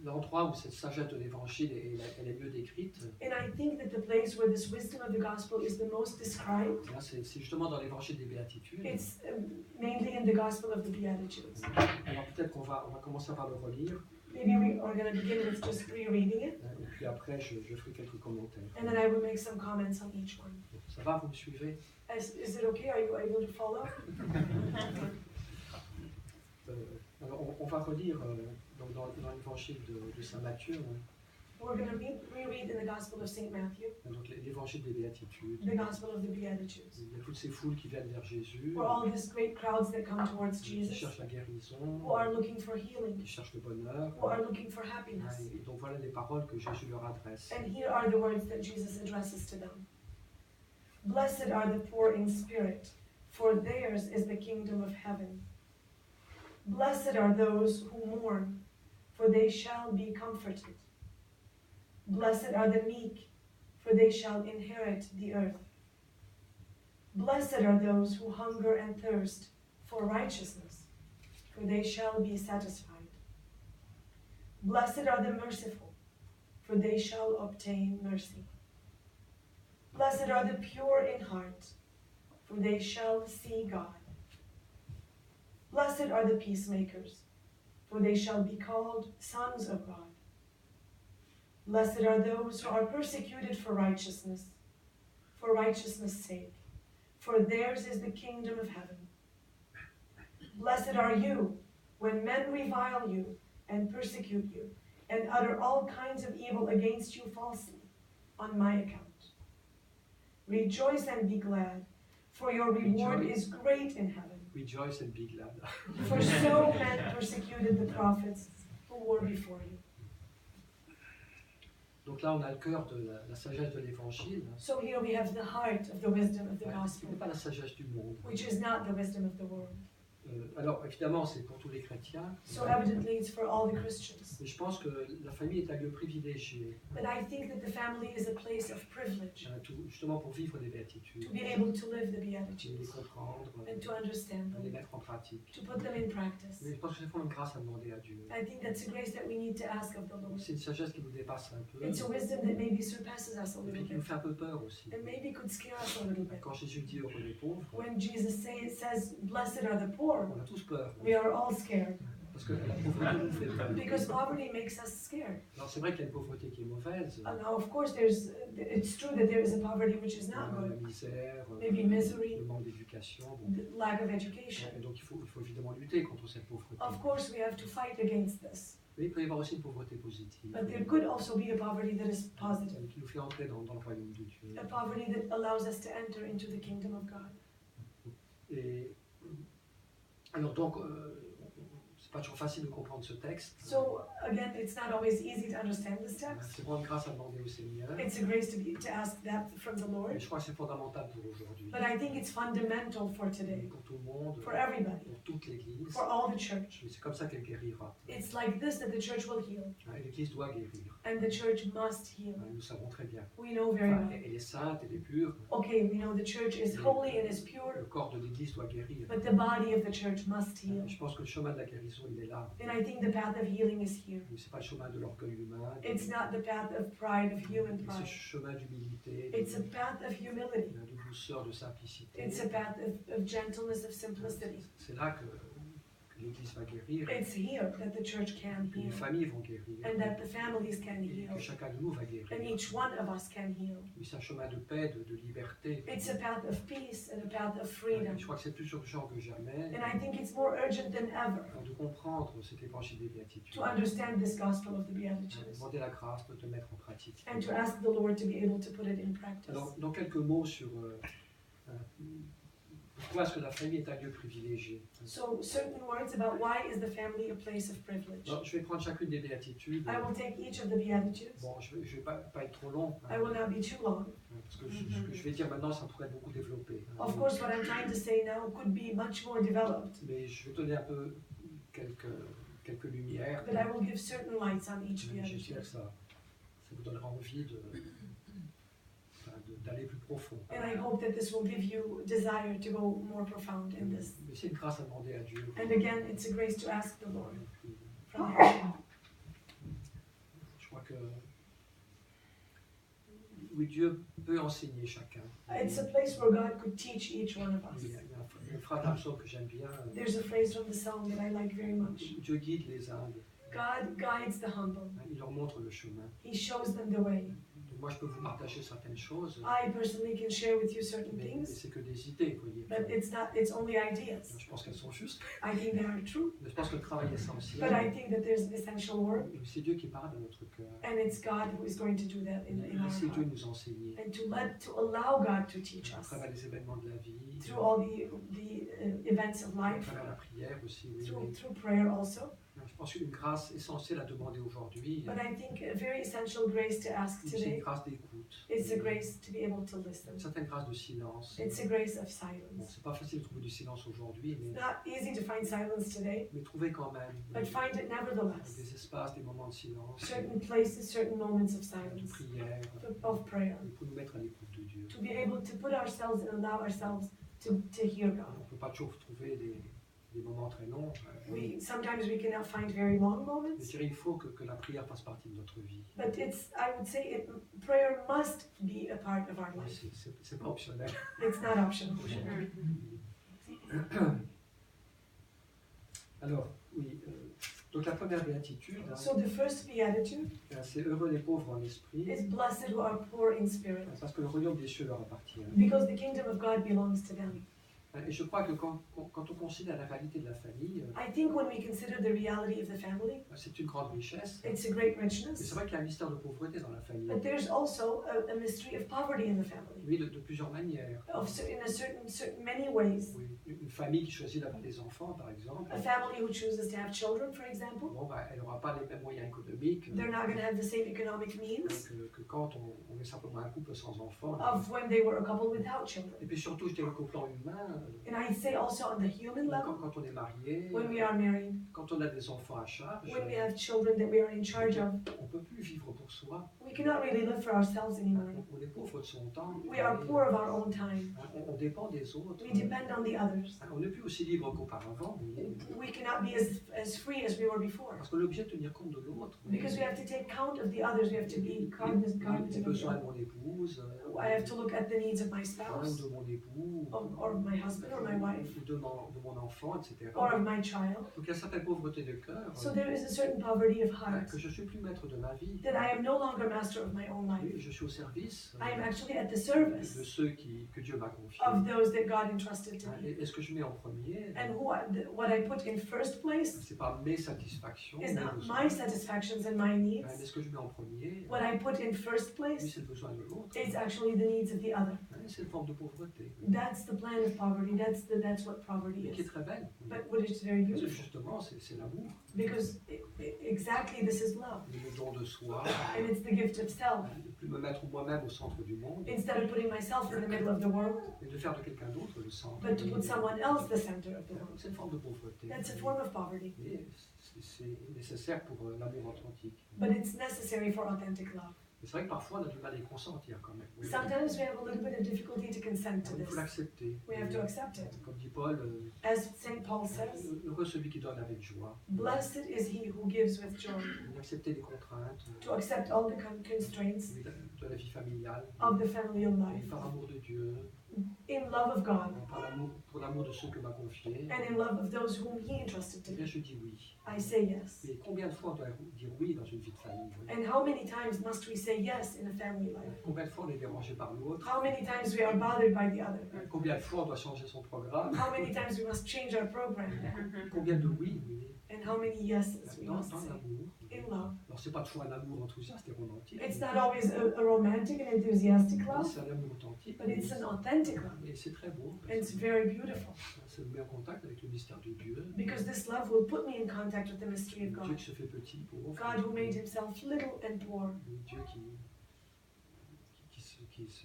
l'endroit où cette sagesse de l'Évangile elle est mieux décrite, And I think that the place where this wisdom of the gospel is the most described, là, c'est justement dans l'Évangile des Béatitudes. it's mainly in the gospel of the Beatitudes. Alors peut-être qu'on va commencer par le relire, Maybe we are going to begin with just rereading it, et puis après je ferai quelques commentaires. and then I will make some comments on each one. Ça va, vous me suivez? Is it okay? Are you able to follow? Alors on va relire donc dans l'Évangile de Saint Matthieu, We're going to reread in the Gospel of St. Matthew, donc l'Évangile des Béatitudes. the Gospel of the Beatitudes. Il y a toutes ces foules qui viennent vers Jésus, For all these great crowds that come towards qui Jesus, cherchent la guérison, who are looking for healing, qui cherchent le bonheur. who are looking for happiness. Et donc voilà les paroles que Jésus leur adresse. And here are the words that Jesus addresses to them. Blessed are the poor in spirit, for theirs is the kingdom of heaven. Blessed are those who mourn, for they shall be comforted. Blessed are the meek, for they shall inherit the earth. Blessed are those who hunger and thirst for righteousness, for they shall be satisfied. Blessed are the merciful, for they shall obtain mercy. Blessed are the pure in heart, for they shall see God. Blessed are the peacemakers, for they shall be called sons of God. Blessed are those who are persecuted for righteousness' sake, for theirs is the kingdom of heaven. Blessed are you when men revile you and persecute you, and utter all kinds of evil against you falsely on my account. Rejoice and be glad, for your reward is great in heaven. Rejoice and be glad. For so men persecuted the prophets who were before you. Donc là, on a le cœur de la sagesse de l'Évangile, So here we have the heart of the wisdom of the qui gospel, n'est pas la sagesse du monde, which is not the wisdom of the world, Alors, évidemment, c'est pour tous les chrétiens. So evidently it's for all the Christians. Mais je pense que la famille est un lieu privilégié, But I think that the family is a place of privilege justement pour vivre des béatitudes, to be able to live the de les Beatitudes comprendre, and to understand de les them, mettre en pratique. to put them in practice. Mais je pense que c'est vraiment une grâce à demander à Dieu. I think that's a grace that we need to ask of the Lord. C'est une sagesse qui nous dépasse un peu, It's a wisdom that maybe surpasses us a mais little qui nous bit fait un peu peur aussi. and maybe could scare us a little bit. Quand Jésus dit heureux les pauvres, When Jesus says, "Blessed are the poor," on a tous peur. we are all scared Parce que la pauvreté nous fait peur. because poverty makes us scared. Alors c'est vrai qu'il y a une pauvreté qui est mauvaise, Now, of course, it's true that there is a poverty which is not la good, misère, maybe misery, le manque d'éducation. Bon. the lack of education. Et donc il faut évidemment lutter contre cette pauvreté. Of course, we have to fight against this. Mais il peut y avoir aussi une pauvreté positive, But there could also be a poverty that is positive, qui nous fait entrer dans le royaume de Dieu. a poverty that allows us to enter into the kingdom of God. Et alors donc, c'est pas toujours facile de comprendre ce texte. So, again, it's not always easy to understand this text. C'est vraiment une grâce à demander au Seigneur. It's a grace to ask that from the Mais Lord. je crois que c'est fondamental pour aujourd'hui, But I think it's fundamental for today, pour tout le monde, for everybody, pour toute l'Église. for all the church. Et c'est comme ça qu'elle guérira. It's like this that the church will heal, Et l'Église doit guérir. and the church must heal. Nous le savons très bien. We know very Enfin, well. elle est sainte, elle est pure. Okay, we know the church is holy and is pure, Le corps de l'Église doit guérir. but the body of the church must heal. Je pense que le chemin de la guérison, il est là. And I think the path of healing is here. Mais c'est pas le chemin de l'orgueil humain. It's not the path of pride, of human Mais c'est le pride. chemin d'humilité, It's a path of humility. de douceur, de simplicité. It's a path of gentleness, of simplicity. C'est là que l'Église va guérir, It's here that the church can que les heal, familles vont guérir, and that the families can et heal, que chacun de nous va and guérir. each one of us can heal. Mais c'est un chemin de paix, de liberté. It's a path of peace and a path of Et freedom. je crois que c'est plus urgent que jamais And I think it's more urgent than ever de comprendre cet évangile des béatitudes. to understand this gospel of the Beatitudes Demander la grâce de te mettre en pratique. and to ask the Lord to be able to put it in practice. Alors, dans quelques mots sur pourquoi est-ce que la famille est un lieu privilégié. So, certain words about why is the family a place of privilege. Alors, je vais prendre chacune des béatitudes. I will take each of the Beatitudes. Bon, je vais pas être trop long, I will not be too long. parce que ce que je vais dire maintenant, ça pourrait être beaucoup développé. Of course, what I'm trying to say now could be much more developed, Mais je vais donner un peu quelques lumières. but I will give certain lights on each J'espère Beatitude. que ça vous donnera envie d'aller plus profond. And I hope that this will give you desire to go more profound in this. Mais c'est une grâce à demander à Dieu. And again, it's a grace to ask the Lord Puis, from heaven. je crois que oui, Dieu peut enseigner chacun. It's a place where God could teach each one of us. Il y a une phrase d'un psaume que j'aime bien. There's a phrase from the psalm that I like very much. Dieu guide les humbles, God guides the humble. il leur montre le chemin. He shows them the way. Donc moi, je peux vous partager certaines choses, I personally can share with you certain mais things, c'est que des idées, vous voyez. but it's only ideas. Je pense qu'elles sont justes, I think they are true, mais je pense que le travail est essentiel. but I think that there's essential work, C'est Dieu qui parle à notre cœur. and it's God who is going to do that in our Laissez Dieu heart. nous enseigner And to allow God to teach à us travers les événements de la vie, through all the events of à life, travers la prière aussi. Oui, through prayer also. Je pense qu'une grâce essentielle à demander aujourd'hui, But I think a very essential grace to ask c'est une today grâce d'écoute. is a grace to be able to listen. Une certaine grâce de silence. It's a grace of Bon, silence. c'est pas facile de trouver du silence aujourd'hui, It's not easy to find silence today, mais trouvez quand même but find it nevertheless. des espaces, des moments de silence, Certain places, certain moments of de silence, prière, of prayer, pour nous mettre à l'écoute de Dieu. to be able to put ourselves and allow ourselves to hear On God. ne peut pas toujours trouver des moments très longs. Sometimes we cannot find very long Je moments, dirais il faut que la prière fasse partie de notre vie. but I would say prayer must be a part of our life. C'est pas optionnel. It's not optional. Alors, oui. Donc la première béatitude, So the first beatitude c'est heureux les pauvres en esprit, is blessed who are poor in spirit, parce que le royaume des cieux leur appartient. because the kingdom of God belongs to them. Et je crois que quand on considère la réalité de la famille, I think when we consider the reality of the family, c'est une grande richesse. it's a great Mais c'est richness, vrai qu'il y a un mystère de pauvreté dans la famille. but there's also a mystery of poverty in the family, Oui, de plusieurs manières. in a certain many ways. Oui, une famille qui choisit d'avoir des enfants, par exemple, A family who chooses to have children, for example, bon, elle n'aura pas les mêmes moyens économiques they're not going to have the same economic means que quand on est simplement un couple sans enfants. of when they were a couple without children. Et puis surtout, je dirais qu'au plan humain, And I say also on the human level, quand on est marié, when we are married, quand on a des enfants à charge, when we have children that we are in charge of, on ne peut plus vivre pour soi. we cannot really live for ourselves anymore. On est pauvre de son temps. We are poor of our own time. On dépend des autres. We depend on the others. On n'est plus aussi libre qu'auparavant, vous voyez. We cannot be as free as we were before. Parce qu'on est obligé de tenir compte de l'autre. Because we have to take count of the others. We have to be cognizant Les of the besoins de other. mon épouse, I have to look at the needs of my ou spouse, de mon époux, or my husband, or my wife, ou de mon enfant, etc. or of my child. Donc il y a certaines pauvretés de cœur So there is a certain poverty of heart que je ne suis plus maître de ma vie. that I am no longer master of my own Oui, life. je suis au service I am actually at the de service ceux que Dieu m'a confiés. of those that God entrusted to me. Et ce que je mets en premier, And what I put in first place c'est pas mes satisfactions, is mes not besoins. my satisfactions and my needs. Mais ce que je mets en premier, What I put in first oui, place c'est le besoin de l'autre. is actually the needs of the other. C'est une forme de pauvreté. That's the plan of poverty. That's what poverty Mais qui est is. très belle. But what is very Parce que beautiful, justement, c'est l'amour, because exactly this is love, le don de soi, and it's the gift of self. de ne plus me mettre moi-même au centre du monde, Instead of putting myself in the middle of the world, et de faire de quelqu'un d'autre le centre. but to put someone else the center of the world. C'est une forme de pauvreté. That's a form of poverty, Et c'est nécessaire pour l'amour authentique. but it's necessary for authentic love. Et c'est vrai que parfois on a du mal à y consentir quand même. Oui. Sometimes we have a little bit of difficulty to consent to Il faut this. l'accepter. We have to accept it. Comme dit Paul, As St. Paul says, heureux celui qui donne avec joie. blessed is he who gives with joy, D'accepter les contraintes to accept all the constraints de la vie familiale, of the familial life, par amour de Dieu, in love of God, pour l'amour de ceux que m'a confiés. and in love of those whom he entrusted to Eh bien, me. je dis oui. I say yes. Mais combien de fois on doit dire oui dans une vie de famille? Oui. And how many times must we say yes in a family life? Combien de fois on est dérangé par l'autre? How many times we are bothered by the other? Combien de fois on doit changer son programme? How many times we must change our program? Combien de oui, oui, And how many yeses we dans must say l'amour. in love? Alors, c'est pas toujours un amour enthousiaste et romantique. It's not always a romantic and enthusiastic mais love, c'est un amour authentique. but it's an authentic love. Et c'est très beau. And it's very beautiful Ça nous met en contact avec le mystère de Dieu. because this love will put me in contact with the mystery of Dieu God. qui se fait petit, pauvre. God who made himself little and poor. Dieu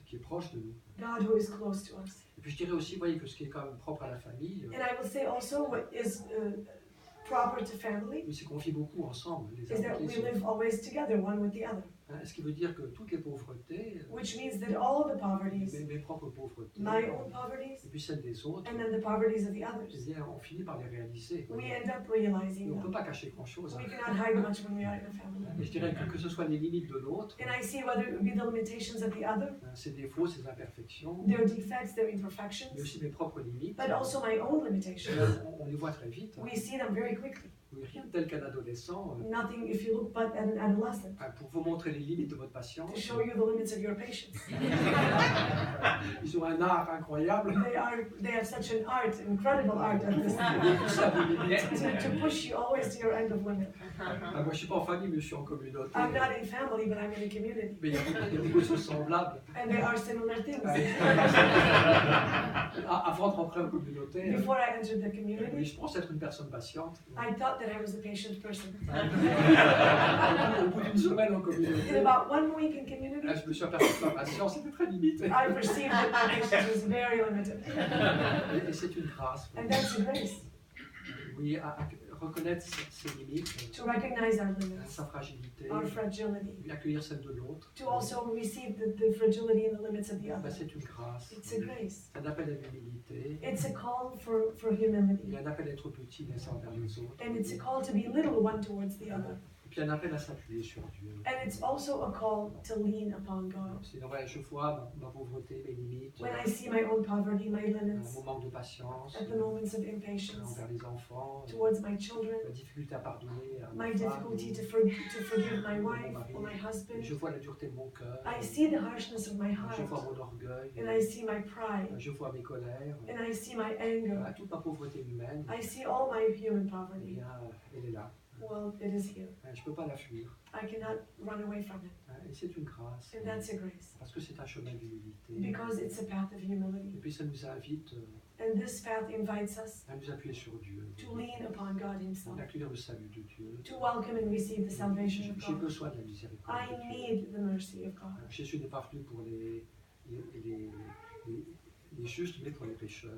qui est proche de nous. God who is close to us. Et puis je dirais aussi, voyez, que ce qui est quand même propre à la famille, And I will say also what is proper to family c'est qu'on vit beaucoup ensemble, les is uns that avec we les autres. live always together, one with the other. Hein, ce qui veut dire que toutes les pauvretés, Which means that all the poverties, mes propres pauvretés, my own poverties, et puis celles des autres, and then the poverties of the eh others, bien, on finit par les réaliser. we Et end up realizing on ne peut them. pas cacher grand-chose. We cannot hide much when we are in a family. Et je dirais que ce soit les limites de l'autre, And I see whether it be the limitations of the other, ses défauts, ses imperfections, their defects, their mais imperfections, aussi mes propres limites, but also my own limitations. on les voit très vite. We see them very quickly. Oui, rien de tel qu'un adolescent, Nothing if you look but at an adolescent pour vous montrer les limites de votre patience. to show you the limits of your patience. Ils ont un art incroyable. They have such an art, incredible art at this to push you always to your end of limit. Moi, je ne suis pas en famille, mais je suis en communauté. I'm not in family, but I'm in a community. Mais il y a beaucoup de choses semblables. And there are similar things. Avant de rentrer en communauté, Before I entered the oui, community, je pensais être une personne patiente. I thought that I was a patient person. Au bout d'une semaine en In communauté, about 1 week in community, je me suis aperçu que ma patience était très limitée. I perceived that my patience was very limited. Et c'est une grâce. And that's a grace, Oui, à reconnaître ses limites, to recognize our limits, sa fragilité, our fragility, puis accueillir celle de l'autre. to also receive the fragility and the limits of the other. C'est une grâce. It's a grace. C'est un appel à l'humilité. It's a call for Il humility. y a un appel à être petit les uns envers les autres. And it's a call to be little one towards the other. Et puis un appel à s'appuyer sur Dieu. And it's also a call to lean upon God. Sinon, ouais, je vois ma pauvreté, mes limites, When I see my own poverty, my limits, mon manque de patience at the moments of impatience, envers les enfants, towards my children, la difficulté à pardonner à my ma femme, difficulty to forgive my wife or my husband, je vois la dureté de mon cœur, I see the harshness of my je vois heart, mon orgueil, and I see my pride, je vois mes colères, and I see my anger. toute ma pauvreté humaine, I see all my human eh poverty. bien, elle est là. Well, it is here. Je ne peux pas la fuir. I cannot run away from it. Et c'est une grâce. And that's a grace. Parce que c'est un chemin d'humilité. Because it's a path of Et humility. puis ça nous invite And this path invites us à nous appuyer sur Dieu, to lean upon God Himself, d'accueillir le salut de Dieu. to welcome and receive the salvation of J'ai God. besoin de la miséricorde I de Dieu. need the mercy of God. Jésus n'est pas venu pour les Il est juste, mais pour les pécheurs.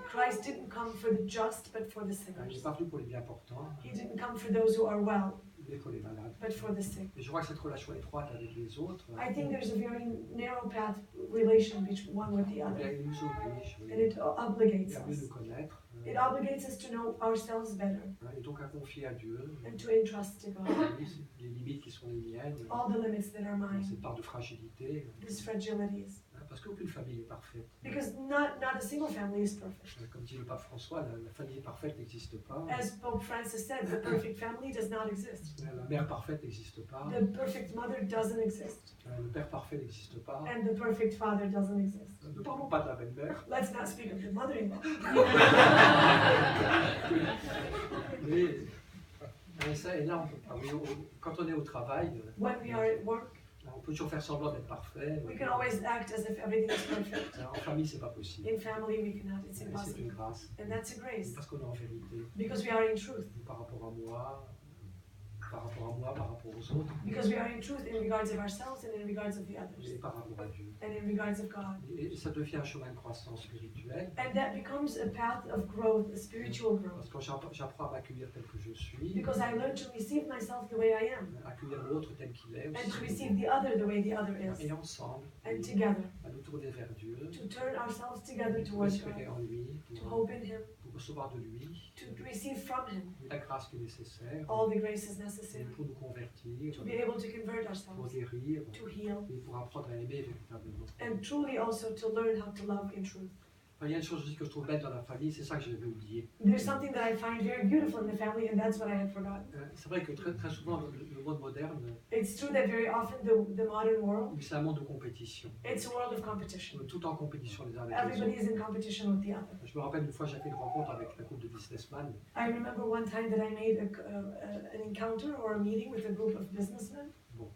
Christ didn't come for the just, but for the Il sinners. n'est pas venu pour les bien portants, He didn't come for those who are well, mais pour les malades. but for the sick. Et je vois que cette relation étroite avec les autres, I think there's a very narrow path relation between one with the eh bien, other, il nous oblige and it obligates et à mieux us. nous connaître, It obligates us to know ourselves better et donc à confier à Dieu and to entrust to God les limites qui sont les miennes, all the limits that are mine, cette part de fragilité, these fragilities. parce qu'aucune famille n'est parfaite. Because not a single family is perfect. Comme dit le pape François, la famille parfaite n'existe pas, As Pope Francis said, the perfect family does not exist. la mère parfaite n'existe pas, The perfect mother doesn't exist, le père parfait n'existe pas. and the perfect father doesn't exist. Ne parlons pas de la belle-mère, Let's not speak of the mother-in-law. mais ça, et là, on peut parler quand on est au travail, When we are at work, on peut toujours faire semblant d'être parfait. we can always act as if everything is perfect. En famille, c'est pas possible. In family, we cannot. It's C'est impossible. une grâce. And that's a grace, Parce qu'on est en vérité. because we are in truth. Par rapport à moi, par rapport aux autres, Because we are in truth in regards of ourselves and in regards of the others, et par rapport à Dieu. and in regards of God. Et ça devient un chemin de croissance spirituelle. And that becomes a path of growth, a spiritual growth. Parce que quand j'apprends à m'accueillir tel que je suis, Because I learn to receive myself the way I am, accueillir l'autre tel qu'il est and to aussi, receive the other the way the other is, et ensemble, and together, à nous tourner vers Dieu, to turn ourselves together pour towards espérer God, en lui, to hope in Him, pour recevoir de lui to receive from Him la grâce qui est nécessaire all the graces necessary, pour nous convertir, to be able to convert pour ourselves, guérir, to heal, et pour apprendre à aimer véritablement. and truly also to learn how to love in truth. Enfin, il y a une chose aussi que je trouve belle dans la famille, c'est ça que j'avais oublié. There's something that I find very beautiful in the family, and that's what I had forgotten. C'est vrai que très souvent, le monde moderne, It's true that very often the modern world, c'est un monde de compétition. it's a world of competition. On est tout en compétition les uns avec les Everybody autres. is in competition with the other. Je me rappelle une fois, j'ai fait une rencontre avec un groupe de businessmen. I remember one time that I made an encounter or a meeting with a group of businessmen. Bon,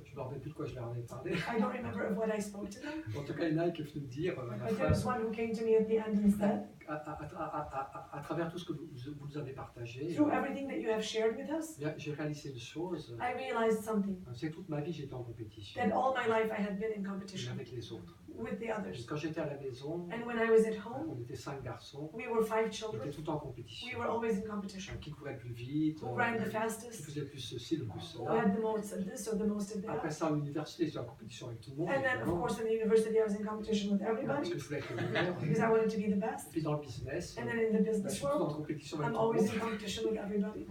je me rappelle plus de quoi je leur avais parlé. I don't remember of what I spoke to them, En tout cas, il y en a un qui est venu me dire, à la but there fin, was one who came to me at the end and said, à travers tout ce que vous nous avez partagé, through everything that you have shared with us, j'ai réalisé une chose, I realized something, c'est que toute ma vie j'étais en compétition that all my life I had been in competition avec les autres. with the others. Quand j'étais à la maison, And when I was at home, on était 5 garçons, we were 5 on children. était tout en We compétition. were always in competition. Qui courait plus vite, Who ran the qui fastest, faisait plus ceci, le plus who cela. had the most of this or the most of Après that. ça, à l'université, j'étais en compétition avec tout le monde. And then, of évidemment, course, in the university, I was in competition with parce everybody que je voulais être le meilleur. because I wanted to be the best. Puis dans le business, And then in the je business suis tout en world, compétition avec I'm tout le always monde. in competition with everybody.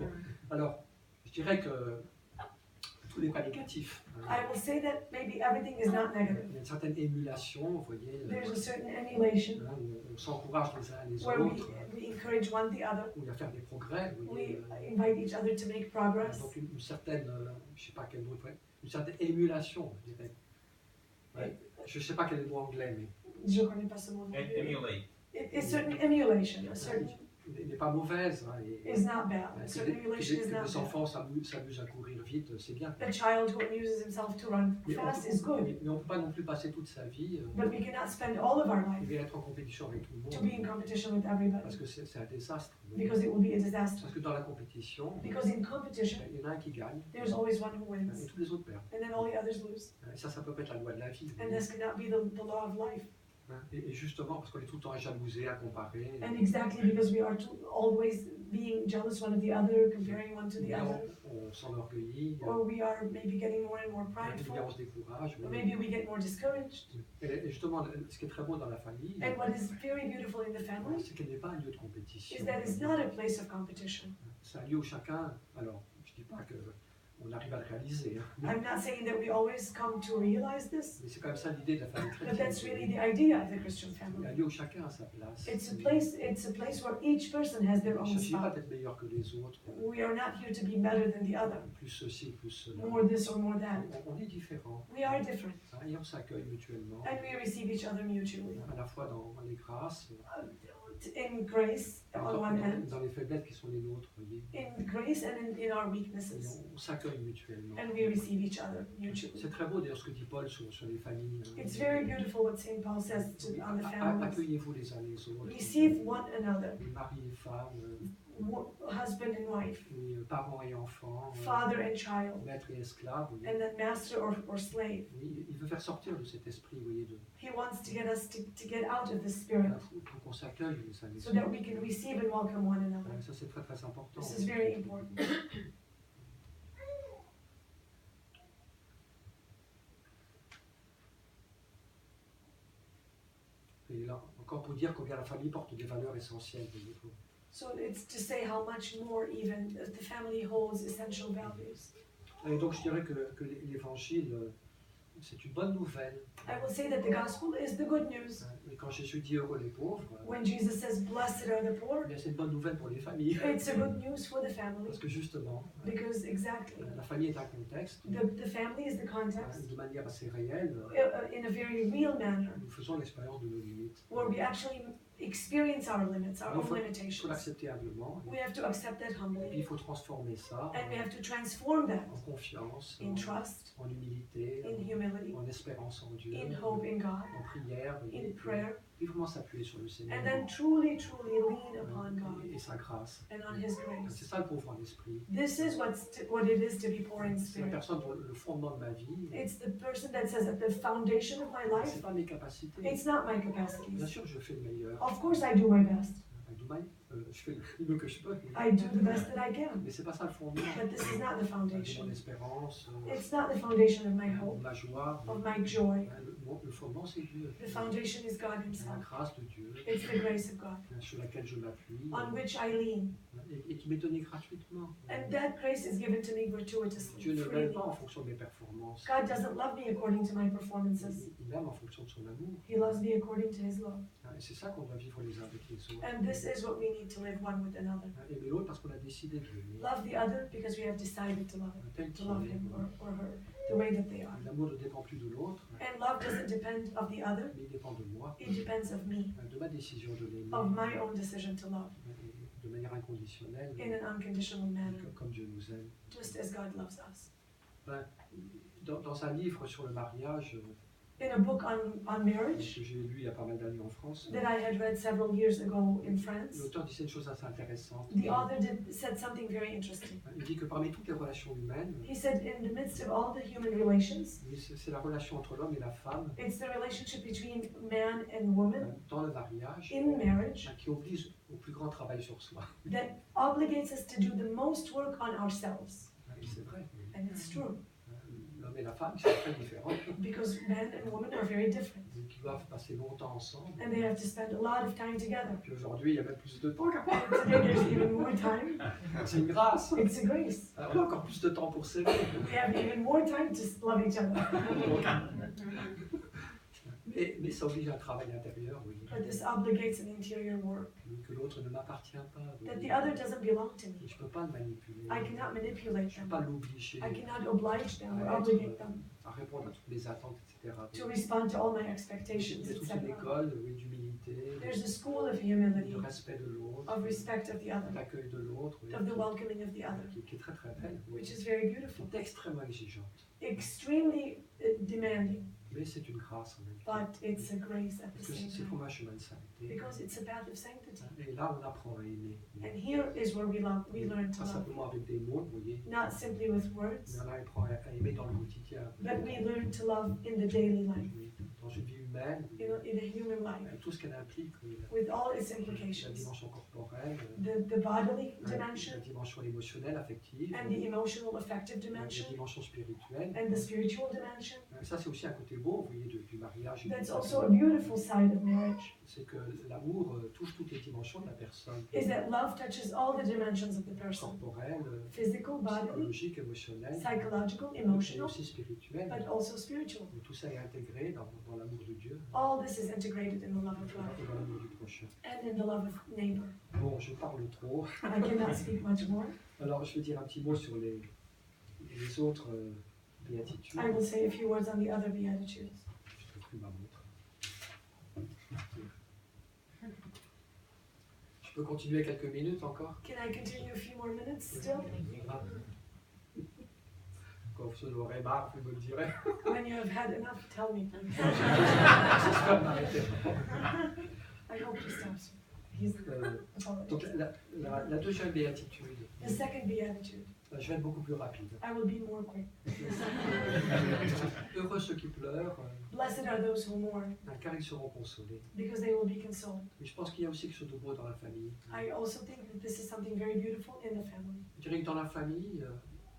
Alors, je dirais que tout n'est pas négatif. I will say that maybe everything is not negative. Il y a une certaine émulation, vous voyez, There's a certain emulation où on s'encourage les uns les where autres, we encourage one the other. où il y a faire des progrès, vous voyez. We invite each other to make progress. Donc une certaine, je ne sais pas quel mot, une certaine émulation, je dirais. Ouais. Je ne sais pas quel est le mot anglais, mais Je connais pas ce mot. Emulate. It's certain emulation. A certain elle n'est pas mauvaise. Hein, is not bad. A que certain emulation is les not bad. enfants s'amusent à courir vite, c'est bien. A child who amuses himself to run Mais fast is good. mais on ne peut pas non plus passer toute sa vie But we cannot spend all of our life et être en compétition avec tout le to be monde, in competition with parce everybody que c'est un désastre. because it will be a disaster. Parce que dans la compétition, Because in competition, il y en a un qui gagne there's always one who et wins, tous les autres perdent. and then all the others lose. Et ça peut pas être la loi de la vie. And this cannot be the law of life. Et justement, parce qu'on est tout le temps à jalouser, à comparer, And exactly because we are always being jealous one of the other, comparing one to the other, on s'enorgueillit, or we are maybe getting more and more on prideful, se décourage. or maybe we get more discouraged. Et justement, ce qui est très beau dans la famille, And what is very beautiful in the family c'est qu'elle n'est pas un lieu de compétition. is that it's not a place of competition. C'est un lieu où chacun, alors je ne dis pas qu'on arrive à le réaliser, hein, I'm not saying that we always come to realize this, mais c'est quand même ça l'idée de la famille but that's chrétienne. really the idea of the Christian Il y a family. un lieu où chacun a sa place. It's a place where each person has their Il ne own s'agit pas spot. d'être meilleur que les autres, We are not here to be better than the other, plus ceci, plus cela. more this or more that. On est différents, We are different, hein, et on s'accueille mutuellement, and we receive each other mutually. à la fois dans les grâces, In grace, on one hand, dans les faiblesses qui sont les nôtres, vous voyez. in grace and in our Et weaknesses. on s'accueille s'accueille mutuellement. and we receive each other mutually. C'est très beau d'ailleurs ce que dit Paul sur les familles. It's very beautiful what St. Paul says on the families. Accueillez-vous les uns les autres. Receive one another, Les maris et femmes, husband and wife, les parents et enfants, father and child, maître et esclave. Oui. and then master or slave. Oui, il veut faire sortir de cet esprit, vous voyez, He wants to get us to get out of the spirit pour qu'on s'accueille les uns les so autres. that we can receive and welcome one another. Ça c'est très très important. This is very important. Et là, encore pour dire combien la famille porte des valeurs essentielles. Voyez-vous. So it's to say how much more even the family holds essential values. Et donc je dirais que l'évangile, c'est une bonne nouvelle. I will say that the gospel is the good news. Et quand Jésus dit heureux les pauvres, When Jesus says, "Blessed are the poor," eh bien, c'est une bonne nouvelle pour les familles. it's a good news for the family Parce que justement, because exactly la famille est un contexte, the family is the context de manière assez réelle, in a very real manner nous faisons l'expérience de nos limites. where we actually experience our limits, our Il own faut limitations. l'accepter humblement. We have to accept that Et puis humbly il faut transformer ça and we have to transform that en confiance, in trust, en humilité, in humility, en espérance en Dieu, in hope in God, en prière, in prayer, puis vraiment s'appuyer sur le Seigneur and then truly lean upon God et sa grâce. and on His C'est grace. ça le pauvre en esprit. This is what it is to be poor in C'est la spirit. personne dont le fondement de ma vie, It's the person that says at the foundation of my life, c'est pas mes capacités. it's not my Bien capacities. sûr, je fais le meilleur. Of course, I do my best. Je fais le mieux que je peux. I do the best that I can. Mais c'est pas ça le fondement. But this is not the De foundation. mon espérance, It's not the foundation of my de hope, ma joie. of my joy. Le fondement, c'est Dieu. The foundation is God La Himself. grâce de Dieu It's the grace of God sur laquelle je m'appuie on which I lean. et qui m'est donnée gratuitement. And that grace is given to me gratuitously, Dieu ne m'aime freely. pas en fonction de mes performances. God doesn't love me according to my performances. Il m'aime en fonction de son amour. He loves me according to His love. Et c'est ça qu'on doit vivre les uns avec les autres. And this is what we need to live one with another. Aimer l'autre parce qu'on a décidé de l'aimer. Love the other because we have decided to love him, Tel to qu'il love est. him or her, the way that they are. L'amour ne dépend plus de l'autre, And love doesn't depend of the other, mais il dépend de moi, it depends of me, de ma décision de l'aimer of my own decision to love de manière inconditionnelle, in an unconditional manner, comme Dieu nous aime. just as God loves us. Dans un livre sur le mariage In a book on marriage que j'ai lu il y a pas mal d'années en France, that I had read several years ago in France, l'auteur disait une chose assez intéressante. the author said something very interesting. Il dit que parmi toutes les relations humaines, He said, in the midst of all the human relations, c'est la relation entre l'homme et la femme it's the relationship between man and woman dans le mariage in marriage qui oblige au plus grand travail sur soi. that obligates us to do the most work on ourselves. Et c'est vrai. And it's true, L'homme et la femme sont très différents. because men and women are very different. Ils doivent passer longtemps ensemble. And they have to spend a lot of time together. Puis aujourd'hui, il y a même plus de temps qu'avant. And today there's even more time. C'est une grâce. It's a grace. On a encore plus de temps pour s'aimer. We have even more time to love each other. Mais ça oblige un travail intérieur, oui. But this obligates an interior work. Que l'autre ne m'appartient pas. Oui. That the other doesn't belong to me. Je ne peux pas le manipuler. I cannot manipulate Je ne them. peux pas l'obliger I cannot oblige them or obligate them à répondre à toutes les attentes, etc. to respond to all my Il y expectations, a toute etc. une école oui, d'humilité, There's a school of humility, de respect de l'autre, of respect of the other, d'accueil de l'autre, oui, of the welcoming of the other, qui est très très belle. Oui. which is very beautiful, C'est extrêmement exigeante, extremely demanding, mais c'est une grâce en même temps. but it's a grace at the Parce que same c'est time, pour un chemin de sainteté. because it's a path of sanctity. Et là, on apprend à aimer. And here is where we learn to Pas love, simplement avec des mots, vous voyez. not simply with words, Mais là, on apprend à aimer dans le quotidien. but we learn to love in the daily life, Oui. Dans une vie humaine, in a human life, avec tout ce qu'elle implique, oui. with all its La implications, dimension corporelle, the bodily la dimension, dimension émotionnelle, affective, and the emotional affective la dimension, dimension spirituelle. and the spiritual dimension. Ça, c'est aussi un côté beau, vous voyez, du mariage. That's also a beautiful side of marriage, C'est que l'amour touche toutes les dimensions de la personne. is that love touches all the dimensions of the person, Corporelle, physical, bodily, psychologique, émotionnelle, psychological, mais emotional, aussi spirituelle. but also spiritual. Et tout ça est intégré dans l'amour de Dieu All this is integrated in the love of et God dans l'amour du prochain. and in the love of neighbor. Bon, je parle trop. I cannot speak much more. Alors, je vais dire un petit mot sur les autres béatitudes. I will say a few words on the other Beatitudes. Je trouve plus ma montre. Je peux continuer quelques minutes encore? Can I continue a few more minutes still? Ah. quand vous en aurez marre, vous me le direz. When you have had enough, tell me. J'espère m'arrêter. I hope he stops. He's Donc apologizing. la deuxième béatitude, The second beatitude. je vais être beaucoup plus rapide. I will be more quick. Heureux ceux qui pleurent, Blessed are those who mourn, car ils seront consolés. because they will be consoled. Mais je pense qu'il y a aussi quelque chose de beau dans la famille. I also think that this is something very beautiful in the family. Je dirais que dans la famille,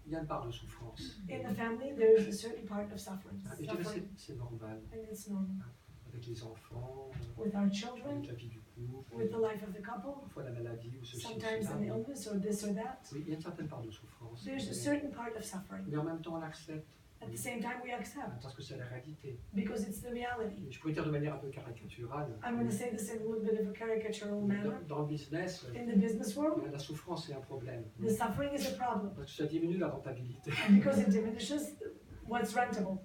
il y a une part de souffrance. In the family, there is a certain part of suffering. Et je dirais que c'est normal. And it's normal. Avec les enfants, With our children, avec la vie du couple, with the life of the couple, parfois la maladie ou ceci ou sometimes cela. an illness or this or that. Oui, il y a une certaine part de souffrance. There's a certain part of suffering. Mais en même temps, on l'accepte. At the same time, we accept, Parce que c'est la réalité. because it's the reality. Et je pourrais dire de manière un peu caricaturale. I'm going to say this in a little bit of a caricatural manner. Dans le business, In the business world, la souffrance est un problème. the suffering is a problem Parce que ça diminue la rentabilité. because it diminishes what's rentable.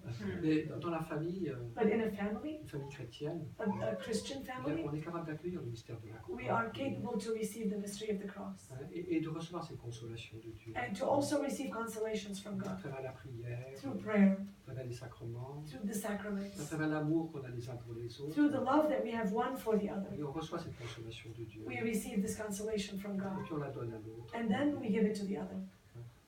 Mais dans la famille, But in a family, une famille chrétienne, a Christian eh bien, family, on est capable d'accueillir le mystère de la croix. we are capable to receive the mystery of the cross Et de recevoir ces consolations de Dieu. and to also receive consolations from À God travers la prière, through prayer, à travers les sacrements, through the à sacraments, travers l'amour qu'on a les uns pour les autres. through the love that we have one for the other. Et on reçoit cette consolation de Dieu. We receive this consolation from Et God, puis on la donne à l'autre. and then we give it to the other.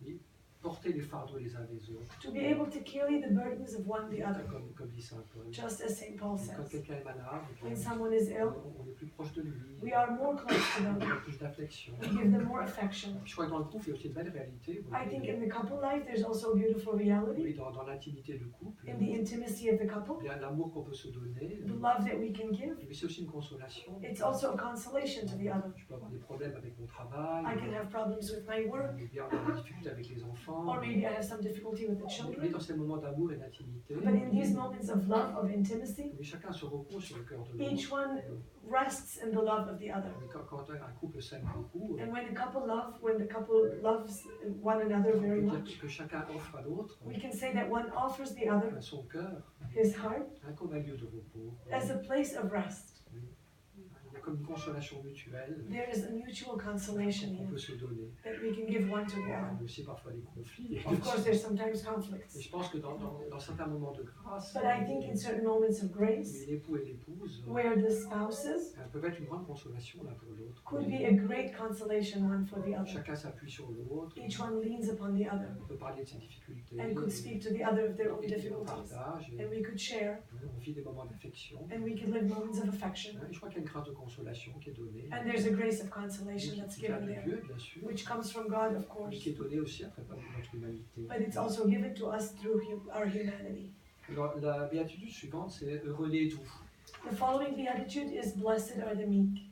Et porter les fardeaux les uns des autres. To be able to carry the burdens of one the other, Comme dit Saint Paul. just as St. Paul Quand says. quelqu'un est malade, When someone is ill, on est plus proche de lui. we are more close to On them. a plus d'affection. We give them more affection. Je crois que dans le couple, il y a aussi une belle réalité. I think in the couple life, there's also a beautiful reality. Oui, dans l'intimité du couple, In the intimacy of the couple, il y a l'amour qu'on peut se donner. the love that we can give, Mais c'est aussi une consolation. it's also a consolation to the other. Je peux avoir des problèmes avec mon travail. I can have problems with my work, Ou bien avoir des difficultés avec les enfants. or maybe I have some difficulty with the Mais children. dans ces moments d'amour et d'intimité, But in these moments of love, of intimacy, oui, chacun se repose sur le cœur de l'autre. each one rests in the love of the other. Mais quand un couple s'aime beaucoup, And when the couple loves one another on very peut much, dire que chacun offre à l'autre we can say that one offers the other son cœur his heart comme un lieu de repos. as a place of rest. Il y a comme une consolation mutuelle There is a mutual consolation qu'on here peut se donner. that we can give one to the Il y other. a aussi parfois des conflits. Of course, there's sometimes Et conflicts, je pense que dans certains moments de grâce, but I think in certain moments of grace, l'époux et l'épouse where the spouses peuvent être une grande consolation l'un pour l'autre. could be a great consolation one for the other. Chacun s'appuie sur l'autre. Each one leans upon the other On peut parler de ses difficultés. and could speak to the other of their own Et on difficulties. partage. And we could share, On vit des moments d'affection. and we could live moments of affection. Et je crois qu'il y a une grâce de consolation qui est donnée. And there's a grace of consolation that's Qui vient given de there, Dieu, bien sûr. which comes from God, of Mais course, qui est donnée aussi à travers notre humanité. but it's also given to us through our humanity. Alors, la béatitude suivante, c'est heureux les doux. The following beatitude is blessed are the meek,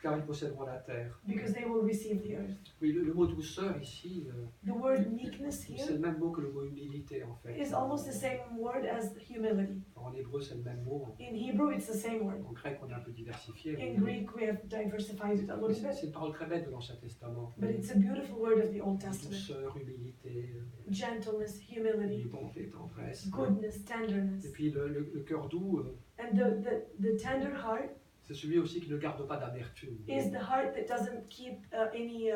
Car ils posséderont la terre. because they will receive the earth. Oui, le mot douceur ici, The word meekness c'est here le même mot que le mot humilité en fait. is almost the same word as humility. En hébreu, c'est le même mot. In Hebrew, it's the same word. En grec, on est un peu diversifié. In Greek, we have diversified it a little C'est bit, une parole très belle de l'Ancien Testament. but it's a beautiful word of the Old Testament. Douceur, humilité, Gentleness, humility, bonté, tendresse. goodness, tenderness. Et puis le cœur doux, And the tender heart c'est celui aussi qui ne garde pas d'amertume. is the heart that doesn't keep any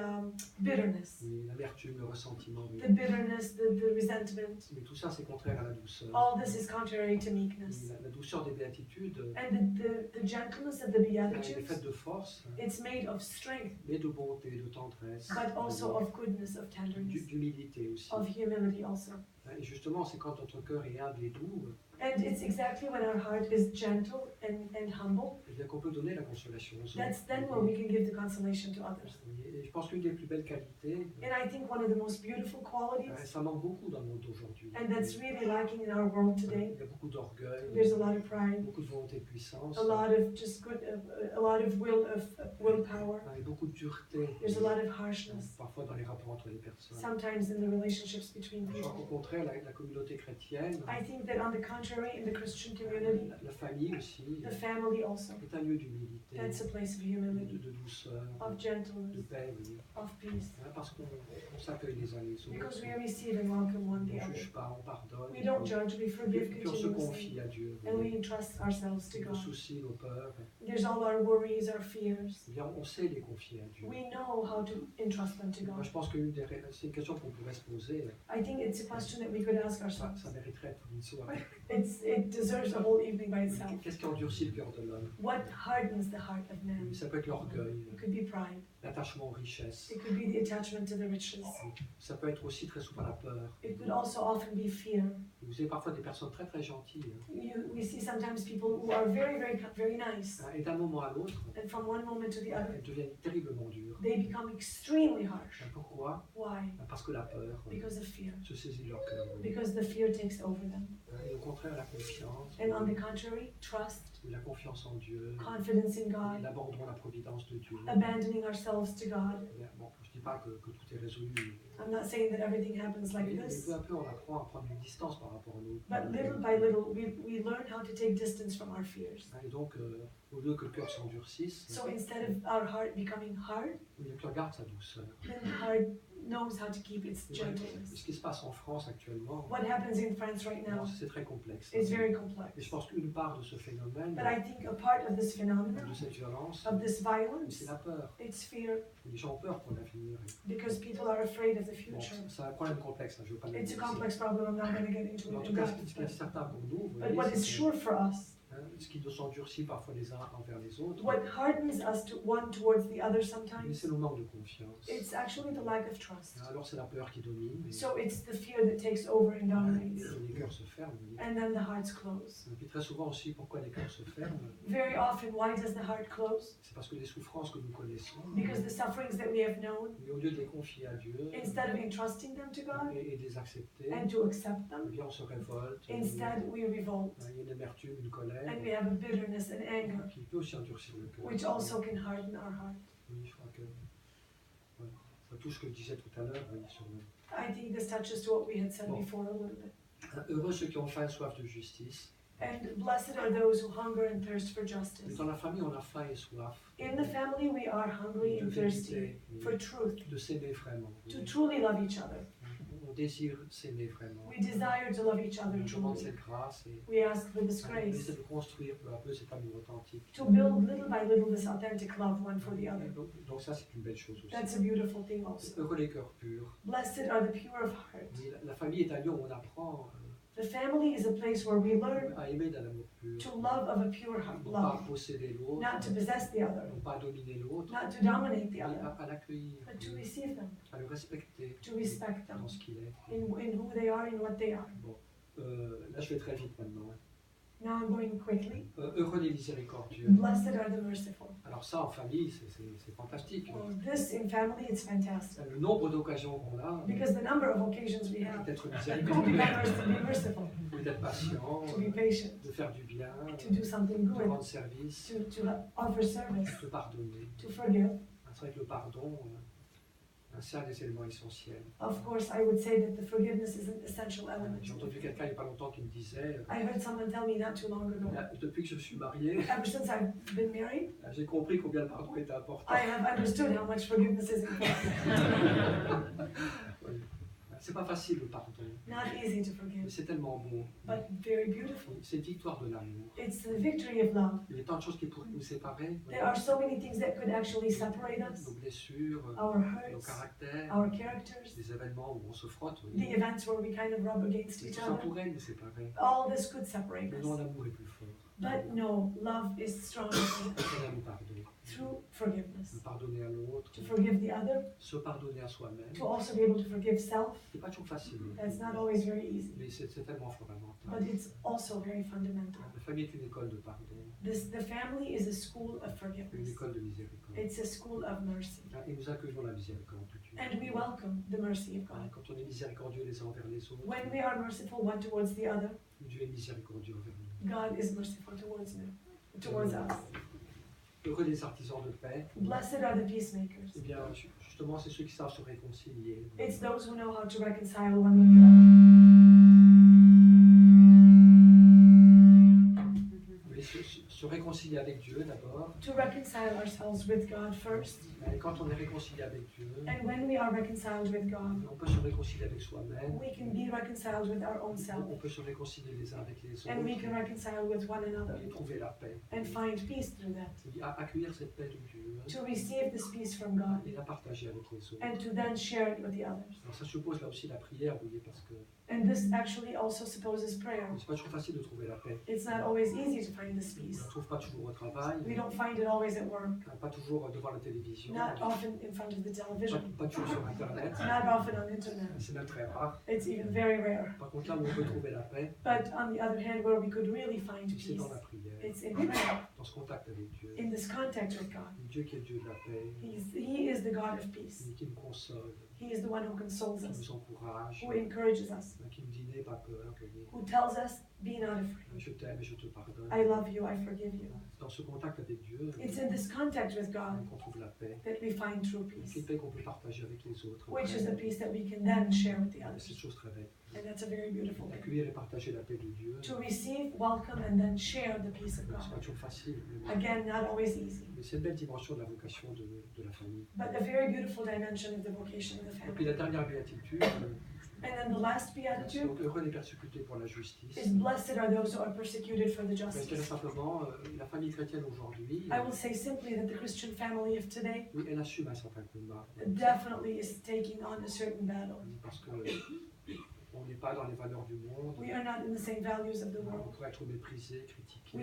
bitterness. Oui, l'amertume, le ressentiment. Oui. The bitterness, the resentment. Mais tout ça, c'est contraire à la douceur. All this is contrary to Oui, meekness. la douceur des béatitudes, And the gentleness of the elle est Beatitudes, faite de force, it's made of strength, mais de bonté, de tendresse, but also of goodness, of tenderness, d'humilité aussi. of humility also. Et justement, c'est quand notre cœur est humble et doux, And it's exactly when our heart is gentle and humble, eh bien qu'on peut donner la consolation aux autres. that's then when we can give the consolation to others. Et je pense qu'une des plus belles qualités, And I think one of the most beautiful qualities, ça manque beaucoup dans le monde d'aujourd'hui. and that's really lacking in our world today, Il y a beaucoup d'orgueil, there's a lot of pride, beaucoup de volonté de puissance, a lot of just good, a lot of willpower. et beaucoup de dureté, There's a lot of harshness, parfois dans les rapports entre les personnes. sometimes in the relationships between Je crois qu'au people. contraire, la communauté chrétienne I think that on the contrary, contrary, in the Christian community, La famille aussi the family also, est un lieu d'humilité, that's a place of humility, de douceur, of de gentleness, paix, oui. of peace. Parce qu'on s'accueille les uns les Because autres, we receive and welcome one on the ne other. juge pas, on pardonne, We don't judge, we forgive puis on se continuously, confie à Dieu. and we entrust ourselves to Nos God. soucis, nos peurs, There's all our worries, our fears. eh bien, on sait les confier à Dieu. We know how to entrust them to Moi, God. je pense que c'est une question qu'on pourrait se poser. I think it's a question that we could ask Ça ourselves. mériterait toute une soirée. It deserves a whole evening by itself. Qu'est-ce qui endurcit le cœur de l'homme? What hardens the heart of man? Ça peut être l'orgueil, It could be pride. l'attachement aux richesses. It could be the attachment to the riches. Ça peut être aussi très souvent la peur. It could also often be fear. Vous avez parfois des personnes très très gentilles. We see sometimes people who are very, very, very nice, Et d'un moment à l'autre, and from one moment to the other, elles deviennent terriblement dures. they become extremely harsh. Pourquoi? Why? Parce que la peur Because of fear. se saisit de leur cœur. Because the fear takes over them. Et au contraire, la confiance, And on the contrary, trust, la confiance en Dieu, confidence in God, l'abandon à la providence de Dieu. abandoning ourselves to God. Bon, je ne dis pas que tout est résolu. I'm not saying that everything happens like Mais this, peu à peu, on apprend à prendre une distance par rapport à nous. but little by little, we learn how to take distance from our fears. Et donc, au lieu que le cœur s'endurcisse, So instead of our heart becoming hard, le cœur garde sa douceur. then the heart knows how to keep its Ce gentleness. qui se passe en France actuellement, What happens in France right now c'est très complexe. is very Et complex. je pense qu'une part de ce phénomène, But I think a part of this phenomenon, de cette violence, of this violence, c'est la peur. it's fear Les gens ont peur pour l'avenir. because people are afraid of the Bon, future. c'est un problème complexe, je ne veux pas le It's a dire. complex problem, I'm not going to get into Mais en it tout in cas, depth, ce qui est certain pour nous, vous but voyez, what c'est is que, sure for us, ce qui nous s'endurcit parfois les uns envers les autres, what hardens us to one towards the other mais sometimes, c'est le manque de confiance. it's actually the lack of trust. Alors c'est la peur qui domine, et So it's the fear that takes over and dominates, les cœurs se ferment. Vous voyez. and then the hearts close. Et puis très souvent aussi, pourquoi les cœurs se ferment? Very often, why does the heart close? C'est parce que les souffrances que nous connaissons, Because the sufferings that we have known, mais au lieu de les confier à Dieu instead of entrusting them to God et de les accepter, and to accept eh them, bien on se révolte. instead we revolt, Il y a une amertume, une colère and we have a bitterness and anger, qui peut aussi endurcir le cœur. which also can harden our heart. Oui, je crois que voilà. Ça touche ce que je disais tout à l'heure, oui, sur le... I think this touches to what we had said before a little bit. Heureux ceux qui ont faim et soif de justice. And blessed are those who hunger and thirst for Mais justice. dans la famille, on a faim et soif In the family, we are hungry de and thirsty vérité, for truth, de s'aimer vraiment. to truly love each other. On désire s'aimer vraiment. We desire to love each other On demande truly. cette grâce et We ask for this on grace, essaie de construire peu à peu cet amour authentique. to build little by little this authentic love one for the other. Donc ça, c'est une belle chose aussi. That's a beautiful thing also. Heureux les cœurs purs. Blessed are the pure of heart. Mais la famille est un lieu où on apprend The family is a place where we learn à aimer d'un amour pur. to love of a pure heart, Non pas love, posséder l'autre, not to possess the other, non pas dominer l'autre, not to dominate the mais other, à l'accueillir, but to receive them, à le respecter to respect them dans ce qu'il est. in who they are and what they are. Là, je vais très vite maintenant. Now I'm going quickly. Heureux les miséricordieux. Blessed are the merciful. Alors ça, en famille, c'est fantastique. Well, this in family, it's fantastic Le nombre d'occasions qu'on a because the number of occasions we have d'être to be miséricordieux, merciful, d'être patient, to be patient, de faire du bien, to do something de good, rendre service, to offer service, de pardonner. to forgive. C'est vrai que le pardon, c'est un des éléments essentiels. Of course, I would say that the forgiveness is an essential element. J'ai entendu quelqu'un il n'y a pas longtemps qui me disait, I heard someone tell me not too long ago, depuis que je suis marié, ever since I've been married, j'ai compris combien le pardon était important. I have understood how much forgiveness is important. Oui. C'est pas facile le pardon, Not easy to mais forgive, c'est tellement beau. but very beautiful. C'est une victoire de l'amour. It's the victory of love. Il y a tant de choses qui pourraient nous séparer. There are so many things that could actually separate us, Nos blessures, our nos hurts, caractères, our characters, des événements où on se frotte. the events where we kind of rub against Tout each ça other. pourrait nous séparer. All this could separate Mais us. non, l'amour est plus fort. But no, love is stronger than that. C'est l'amour pardon. Through De forgiveness. pardonner à l'autre, To forgive the other, se pardonner à soi-même. to also be able to forgive self. C'est pas toujours facile, That's not always very easy, mais c'est tellement fondamental. but it's also very fundamental. La famille est une école de pardon, The family is a school of une forgiveness. école de miséricorde. It's a school of mercy. Et nous accueillons la miséricorde de Dieu. And we welcome the mercy of God. Quand on est miséricordieux les uns envers les autres, When we are merciful one towards the other, Dieu est miséricordieux envers nous. God is merciful towards us. Heureux les artisans de paix, Blessed are the peacemakers. eh bien justement c'est ceux qui savent se réconcilier. It's those who know how to reconcile one with the other. se réconcilier avec Dieu d'abord. to reconcile ourselves with God first. Et quand on est réconcilié avec Dieu, And when we are reconciled with God, on peut se réconcilier avec soi-même. we can be reconciled with our own self. On peut se réconcilier les uns avec les And we can autres reconcile with one another et trouver la paix. and find peace through that. Et accueillir cette paix de Dieu To receive this peace from God et la partager avec les autres. and to then share it with the others. Alors ça suppose là aussi la prière, vous voyez, parce que And this actually also supposes prayer. c'est pas toujours facile de trouver la paix. It's not always easy to find this On ne peace. la trouve pas toujours au travail, We don't find it always at work, pas toujours devant la télévision, not often in front of the television, pas toujours sur Internet. not often on internet. C'est même très rare. It's even very rare. Par contre, là où on peut trouver la paix, But on the other hand, where we could really find c'est peace, dans la prière, it's in prayer, dans ce contact avec Dieu. in this contact with God. Dieu qui est Dieu de la paix, He is the God of peace. qui nous console, He is the one who consoles qui us, nous encourage, who encourages us, qui nous dit n'aie pas peur, voyez. who tells us, be not afraid. Je t'aime et je te pardonne. I love you, I forgive you. Dans ce contact avec Dieu, It's in this contact with God qu'on trouve la paix. that we find true C'est peace, une paix qu'on peut partager avec les autres. which is a peace that we can then share with the C'est others. une chose très belle. And that's a very beautiful thing. Accueillir et partager la paix de Dieu, To receive, welcome, and then share the peace of c'est pas God. toujours facile. Again, not always easy, Mais c'est une belle dimension de la vocation de la famille. but a very beautiful dimension of the vocation of the Et puis family. la dernière béatitude, And then the last c'est beatitude donc heureux les persécutés pour la justice. is blessed are those who are persecuted for the Mais je dirais justice. simplement, la famille chrétienne aujourd'hui, I will say simply that the Christian family of today oui, elle assume un certain combat. definitely is taking on a certain battle. Parce que on n'est pas dans les valeurs du monde. We are not in the same values of the On world. pourrait être méprisé, critiqué.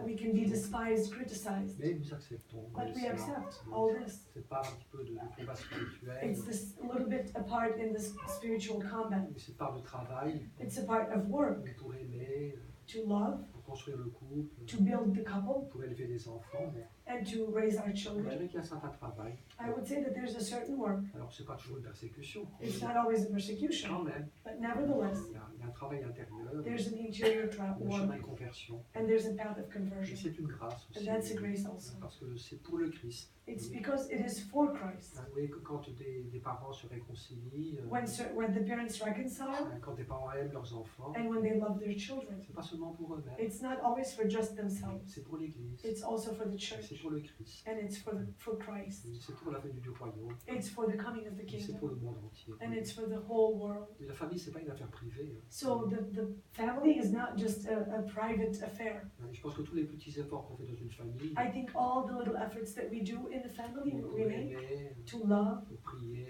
We can be despised, criticized, Mais nous acceptons. but we cela. accept all this. C'est pas un petit peu de combat spirituel, It's this little bit a part in this spiritual combat. mais c'est part de travail It's a part of work pour aimer, to love, pour construire le couple, to build the couple, pour élever les enfants. and to raise our Je children. dirais qu'il y a un certain travail. I would say that there's a certain work. Alors, c'est pas toujours une persécution. It's not always a persecution, Quand même, but nevertheless, il y a un travail intérieur, there's an interior un chemin work, de conversion. and there's a path of Et conversion. c'est une grâce And aussi. that's a grace also. Parce que c'est pour le Christ. It's because it is for Christ. Vous voyez que quand des parents se réconcilient, When the parents reconcile quand des parents aiment leurs enfants, and when they love their children, c'est pas seulement pour eux-mêmes, it's not always for just themselves. c'est pour l'Église, It's also for the c'est church, pour le Christ, and it's for Christ. c'est pour la venue du royaume, It's for the coming of the c'est kingdom, pour le monde entier. and it's for the whole world. Et la famille, c'est pas une affaire privée. So the family is not just a private affair. Je pense que tous les petits efforts qu'on fait dans une famille, I think all the little efforts that we do in the family, pour we make, aimer, to love, pour prier,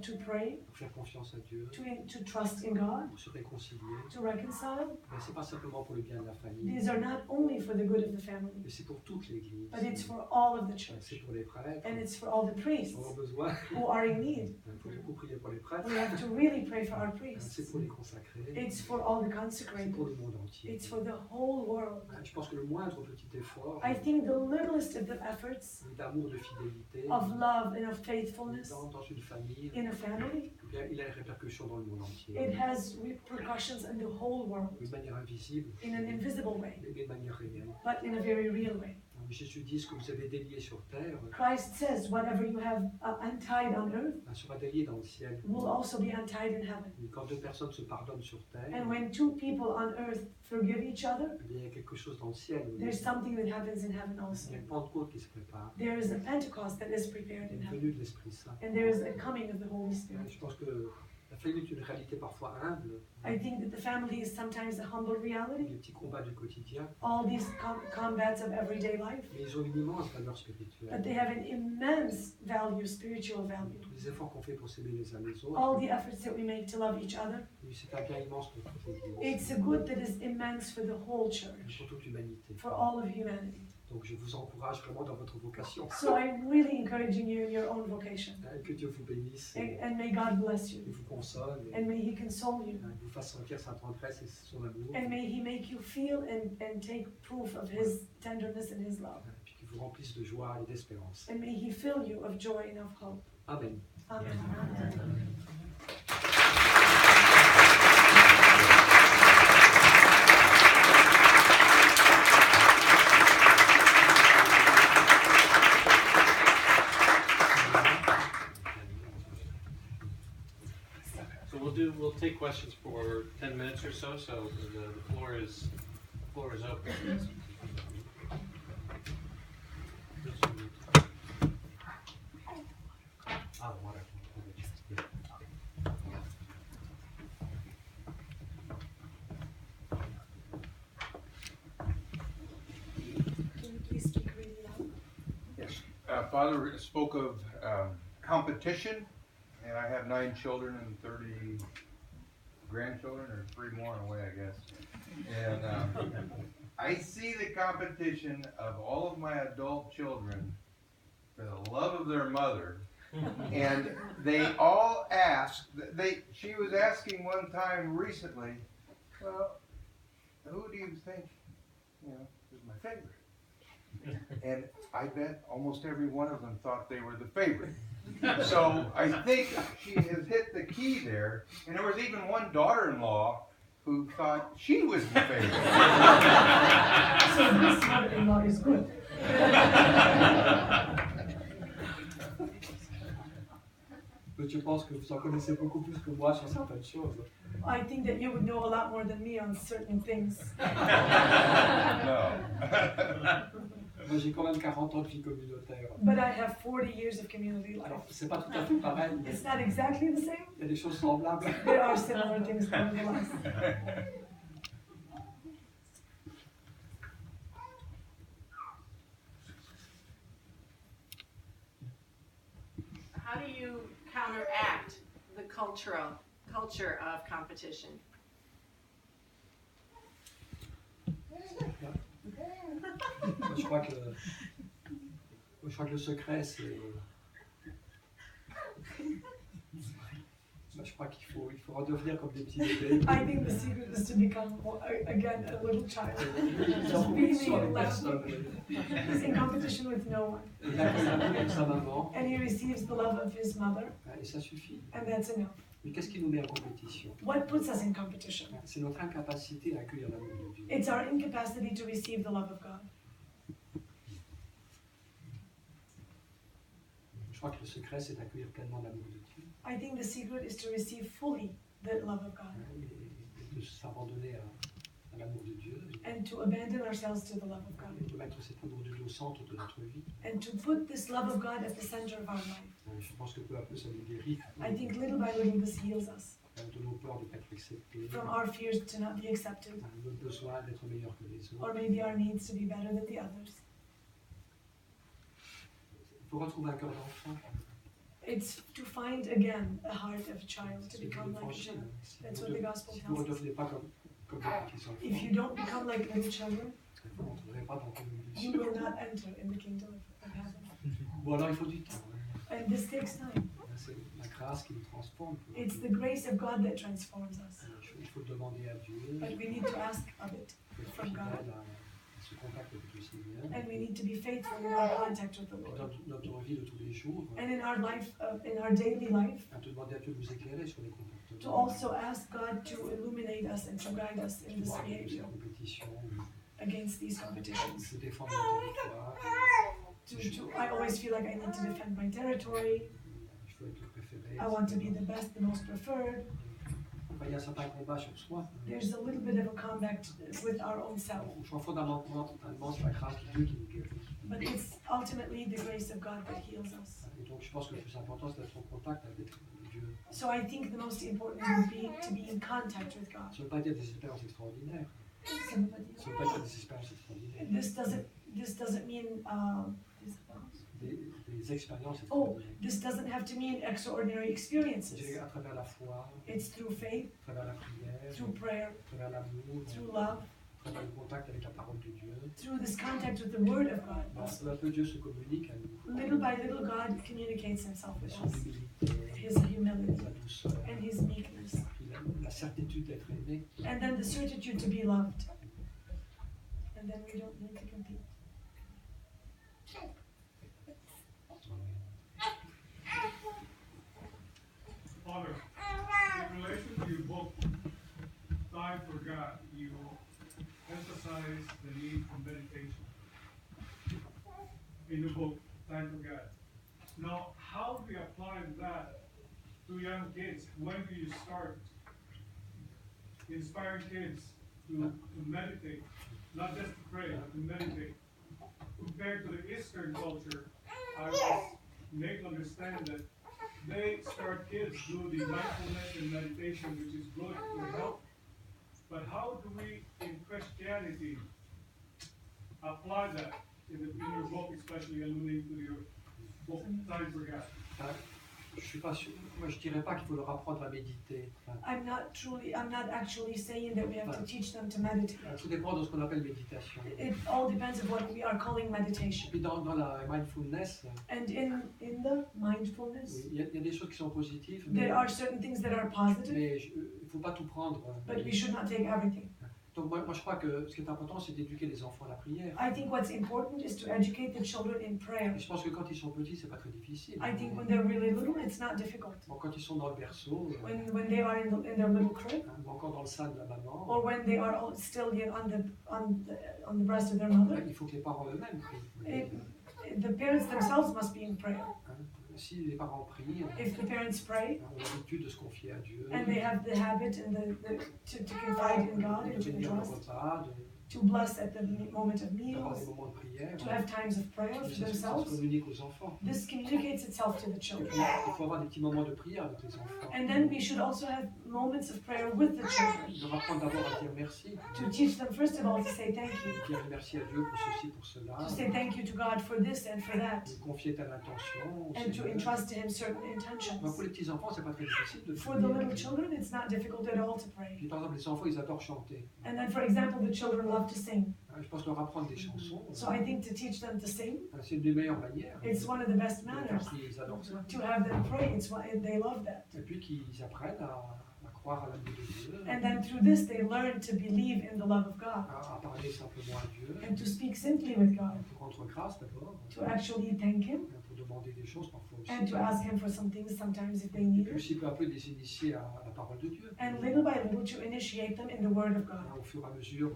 to pray, pour faire confiance à Dieu, to trust in God, pour se réconcilier, to reconcile, mais c'est pas simplement pour le bien de la famille, these are not only for the good of the family, mais c'est pour toute l'Église. but it's for all of the C'est church, pour les prêtres, and it's for all the priests on a besoin. who are in need. Il faut beaucoup prier pour les prêtres. We have to really pray for our C'est priests. pour les consacrer. It's for all the C'est consecrated. pour le monde entier. It's for the whole world. Je pense que le moindre petit effort I think the littlest of the efforts d'amour, de fidélité of love and of faithfulness dans une famille, in a family, eh bien, il a des répercussions dans le monde entier. it has repercussions in the whole world De manière invisible, in an invisible way, mais de manière réelle. but in a very real way. Jésus dit ce que vous avez délié sur terre Christ says, whatever you have untied on earth sera délié dans le ciel. will also be untied in heaven. Et quand deux personnes se pardonnent sur terre, And when two people on earth forgive each other, eh bien, il y a quelque chose dans le ciel. there's something that happens in heaven also. Il y a une Pentecôte qui se prépare. There is a Pentecost that is prepared Il in y a une heaven, venue de l'Esprit Saint. and there is a coming of the Holy Spirit. Je pense que la famille est une réalité parfois humble, I think that the family is sometimes a humble reality. les petits combats du quotidien, All these combats of everyday life, mais ils ont une immense valeur but spirituelle. they have an immense value, spiritual value. Tous les efforts qu'on fait pour s'aimer les uns les autres, All the efforts that we make to love each other, c'est un bien immense pour toute l'Église, it's a good that is immense for the whole church, pour toute l'humanité. for all of humanity. Donc je vous encourage vraiment dans votre vocation. So I'm really encouraging you in your own vocation. Que Dieu vous bénisse And may God bless you. et vous console, And may He console you. vous fasse sentir sa tendresse et son amour, And may He make you feel and take proof of His tenderness and His love. et puis qu'il vous remplisse de joie et d'espérance. And may He fill you of joy and of hope. Amen. Amen. So we'll take questions for 10 minutes or so. So the floor is open. Father spoke of competition, and I have 9 children and 30 grandchildren, or 3 more on the way, I guess. And I see the competition of all of my adult children for the love of their mother. And they all ask, she was asking one time recently, well, who do you think, is my favorite? And I bet almost every one of them thought they were the favorite. So I think she has hit the key there. And there was even one daughter-in-law who thought she was the favorite. So this mother-in-law is good. Je pense que vous en connaissez beaucoup plus que moi sur certaines choses. I think that you would know a lot more than me on certain things. No. Moi, j'ai quand même 40 ans de vie communautaire. But I have 40 years of community life. Alors, c'est pas tout à fait pareil, mais It's not exactly the same. il y a des choses semblables. There are similar things nevertheless. How do you counteract the culture of competition? Moi, je crois que le secret, c'est... Moi, je crois qu'il faut redevenir comme des petits bébés. I think the secret is to become, again, a little child. Just feeling love. He's in competition with no one. Il accueille sa maman, And he receives the love of his mother, et ça suffit. and that's enough. Mais qu'est-ce qui nous met en compétition? What puts us in competition? C'est notre incapacité à accueillir l'amour de Dieu. It's our incapacity to receive the love of God. Je crois que le secret, c'est d'accueillir pleinement l'amour de Dieu. I think the secret is to receive fully the love of God Et de s'abandonner à l'amour de Dieu. and to abandon ourselves to the love of God Et de mettre cet amour de Dieu au centre de notre vie. and to put this love of God at the center of our life. Je pense que peu à peu, ça nous guérit I think little by little this heals us de nos peurs de ne pas être acceptés, from our fears to not be accepted, de notre besoin d'être meilleur que les or autres. maybe our needs to be better than the others. Il faut retrouver un cœur d'enfant. It's to find again a heart of a child, to C'est become like a l'évangile. child. Si That's vous what the ne gospel si vous tells us. redevenez pas comme des petits enfants, If you don't become like little children, vous n'entrerez pas dans le royaume des you cieux. will not enter in the kingdom of heaven. Bon, alors il faut du temps. And this takes time. C'est la grâce qui nous transforme. It's the grace of God that transforms us. Il faut le demander à Dieu. But we need to ask of it Il faut être from fidèle God. à ce contact avec le Seigneur. And we need to be faithful in our contact with the Et Lord. dans notre vie de tous les jours, And in our life, in our daily life, à te demander à Dieu de nous éclairer sur les to comportements. also ask God to illuminate us and to guide us in this Voir que ces behavior compétitions, against these competitions. de défendre notre territoire. I always feel like I need to defend my territory. Je veux être le préféré. I want to be the best, the most preferred. Enfin, il y a un certain combat sur soi. There's a little bit of a combat with our own self. Je crois fondamentalement, c'est la grâce de Dieu qui nous guérit. But it's ultimately the grace of God that heals us. Et donc, je pense que le plus important, c'est d'être en contact avec Dieu. So I think the most important would be to be in contact with God. Ça ne veut pas dire des expériences extraordinaires. Ça veut pas dire- Ça ne veut pas dire des expériences extraordinaires. This doesn't mean Des expériences Oh, extraordinaires. this doesn't have to mean extraordinary experiences. C'est à travers la foi, It's through faith, à travers la prière, through prayer, à travers l'amour, through love, à travers le contact avec la parole de Dieu. through this contact with the Word of God. Peu à peu, Dieu se communique à nous. Little by little, God communicates Himself with Son us, humilité, His humility sa douceur, and His meekness, puis la certitude d'être aimé. and then the certitude to be loved. And then we don't need to compete. Father, in relation to your book, Time for God, you emphasize the need for meditation. In the book, Time for God. Now, how do you apply that to young kids? When do you start inspiring kids to meditate? Not just to pray, but to meditate. Compared to the Eastern culture, I was made to understand that they start kids do the mindfulness and meditation, which is good to help. But how do we, in Christianity, apply that in your book, especially alluding to your time for God. Je suis pas sûr. Moi, je dirais pas qu'il faut leur apprendre à méditer. Enfin, I'm not actually saying that we have to teach them to meditate. tout dépend de ce qu'on appelle méditation. It all depends on what we are calling meditation. Puis dans la mindfulness, And in the mindfulness, il y a des choses qui sont positives, mais there are certain things that are positive, il ne faut pas tout prendre. but we should not take everything. Donc moi, je crois que ce qui est important, c'est d'éduquer les enfants à la prière. I think what's important is to educate the children in prayer. Et je pense que quand ils sont petits, c'est pas très difficile. I think when they're really little, it's not difficult. Bon, quand ils sont dans le berceau, When they are in their little crib, ou encore dans le sein de la maman, or when they are all still on the breast of their mother, il faut que les parents eux-mêmes prient. the parents themselves must be in prayer. Si les parents prient, If the parents pray, on a l'habitude de se confier à Dieu, and they have the habit and to confide in God and de to bénir le trust, repas, to bless at the moment of d'avoir des meals, moments de prière. to have times of prayer Ça for se themselves, communique aux enfants. this communicates itself to the Et children. puis, il faut avoir des petits moments de prière avec les enfants. And then we should also have moments of prayer with the children, Leur apprendre d'abord à dire merci, to teach them first of all to say thank you, dire merci à Dieu pour ceci, pour cela, to say thank you to God for this and for that, de confier telle intention. and to entrust to Him certain intentions. Pour les petits enfants, c'est pas très difficile de For the little children, it's not difficult at all to pray. Puis, par exemple, les enfants, ils adorent chanter. And then, for example, the children love to sing. Je pense leur apprendre des chansons, So I think to teach them to sing, c'est une des meilleures manières. it's one of the best De faire manners. prier, ils adorent ça. To have them pray, it's why they love that. Et puis qu'ils apprennent à croire à l'amour de Dieu, And then through this, they learn to believe in the love of God, à parler simplement à Dieu, and to speak simply with God, pour rendre grâce d'abord, to actually thank Him, pour demander des choses parfois aussi. and to ask Him for some things sometimes if they Et need puis it. aussi peu à peu de les initier à la parole de Dieu. And little by little, to initiate them in the Word of God. Au fur et à mesure,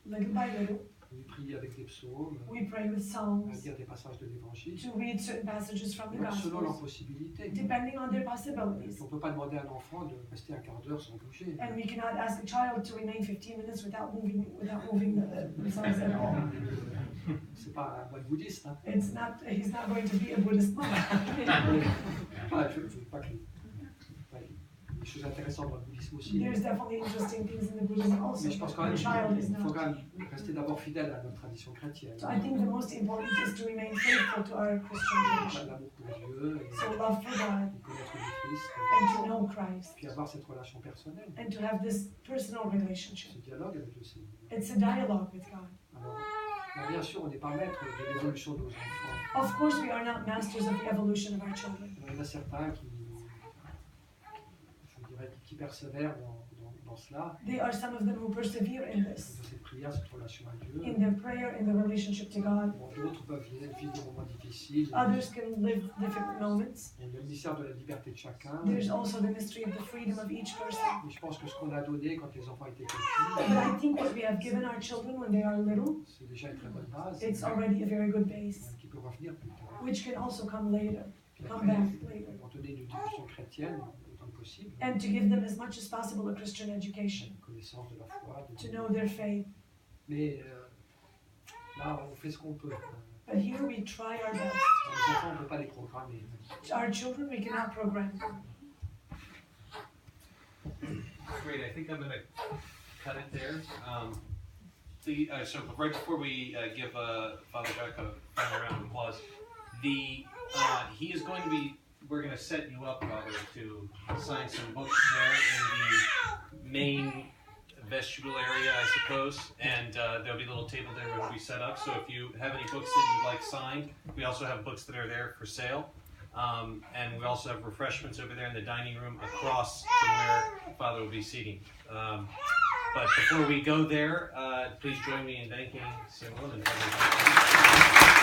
Little by little, ils prient avec des psaumes, we pray with à songs, lire des passages de l'Évangile, to read certain passages from the selon leurs Gospels, possibilités. depending on their possibilities. On ne peut pas demander à un enfant de rester un quart d'heure sans bouger. And we cannot ask a child to remain 15 minutes without moving themselves at all. C'est pas un moine bouddhiste. Hein. He's not going to be a Buddhist monk. Je veux pas que des choses intéressantes dans le bouddhisme aussi. There's definitely interesting things in the Buddhism also, Mais je pense but quand même the child is qu'il faut not. quand même rester d'abord fidèle à notre tradition chrétienne. So I think the most important is to remain faithful to our Christian tradition. L'amour pour Dieu, So love for God, et connaître le Christ, and to know Christ, puis avoir cette relation personnelle, and to have this personal relationship. ce dialogue avec le Seigneur. It's a dialogue with God. Alors, bien sûr, on n'est pas maître de l'évolution de nos enfants. Of course, we are not masters of the evolution of our children. Il y en a certains qui persévèrent dans cela, There are some of them who persevere in this, dans cette prière, cette relation à Dieu. in their prayer, in their relationship to God. Bon, d'autres peuvent vivre des moments difficiles. Others can live difficult moments. Il y a le mystère de la liberté de chacun. There's also the mystery of the freedom of each person. Mais je pense que ce qu'on a donné quand les enfants étaient But petits, I think what we have given our children when they are little, c'est déjà une très bonne base it's already a very good base, qui peut revenir plus tard. which can also come later, Puis come après, back later. leur donner une éducation chrétienne autant que possible, And to give them as much as possible a Christian education, une connaissance de la foi. to know their faith. Mais là, on fait ce qu'on peut. But here we try our best. Les enfants, on ne peut pas les programmer. Our children, we cannot program them. Great, I think I'm going to cut it there. So right before we give Father Jack a final round of applause, he is going to be, we're going to set you up, Father, to sign some books there in the main vestibule area, I suppose, and there'll be a little table there which we set up, so if you have any books that you'd like signed, we also have books that are there for sale. And we also have refreshments over there in the dining room across from where Father will be seating. But before we go there, please join me in thanking Simone and Father.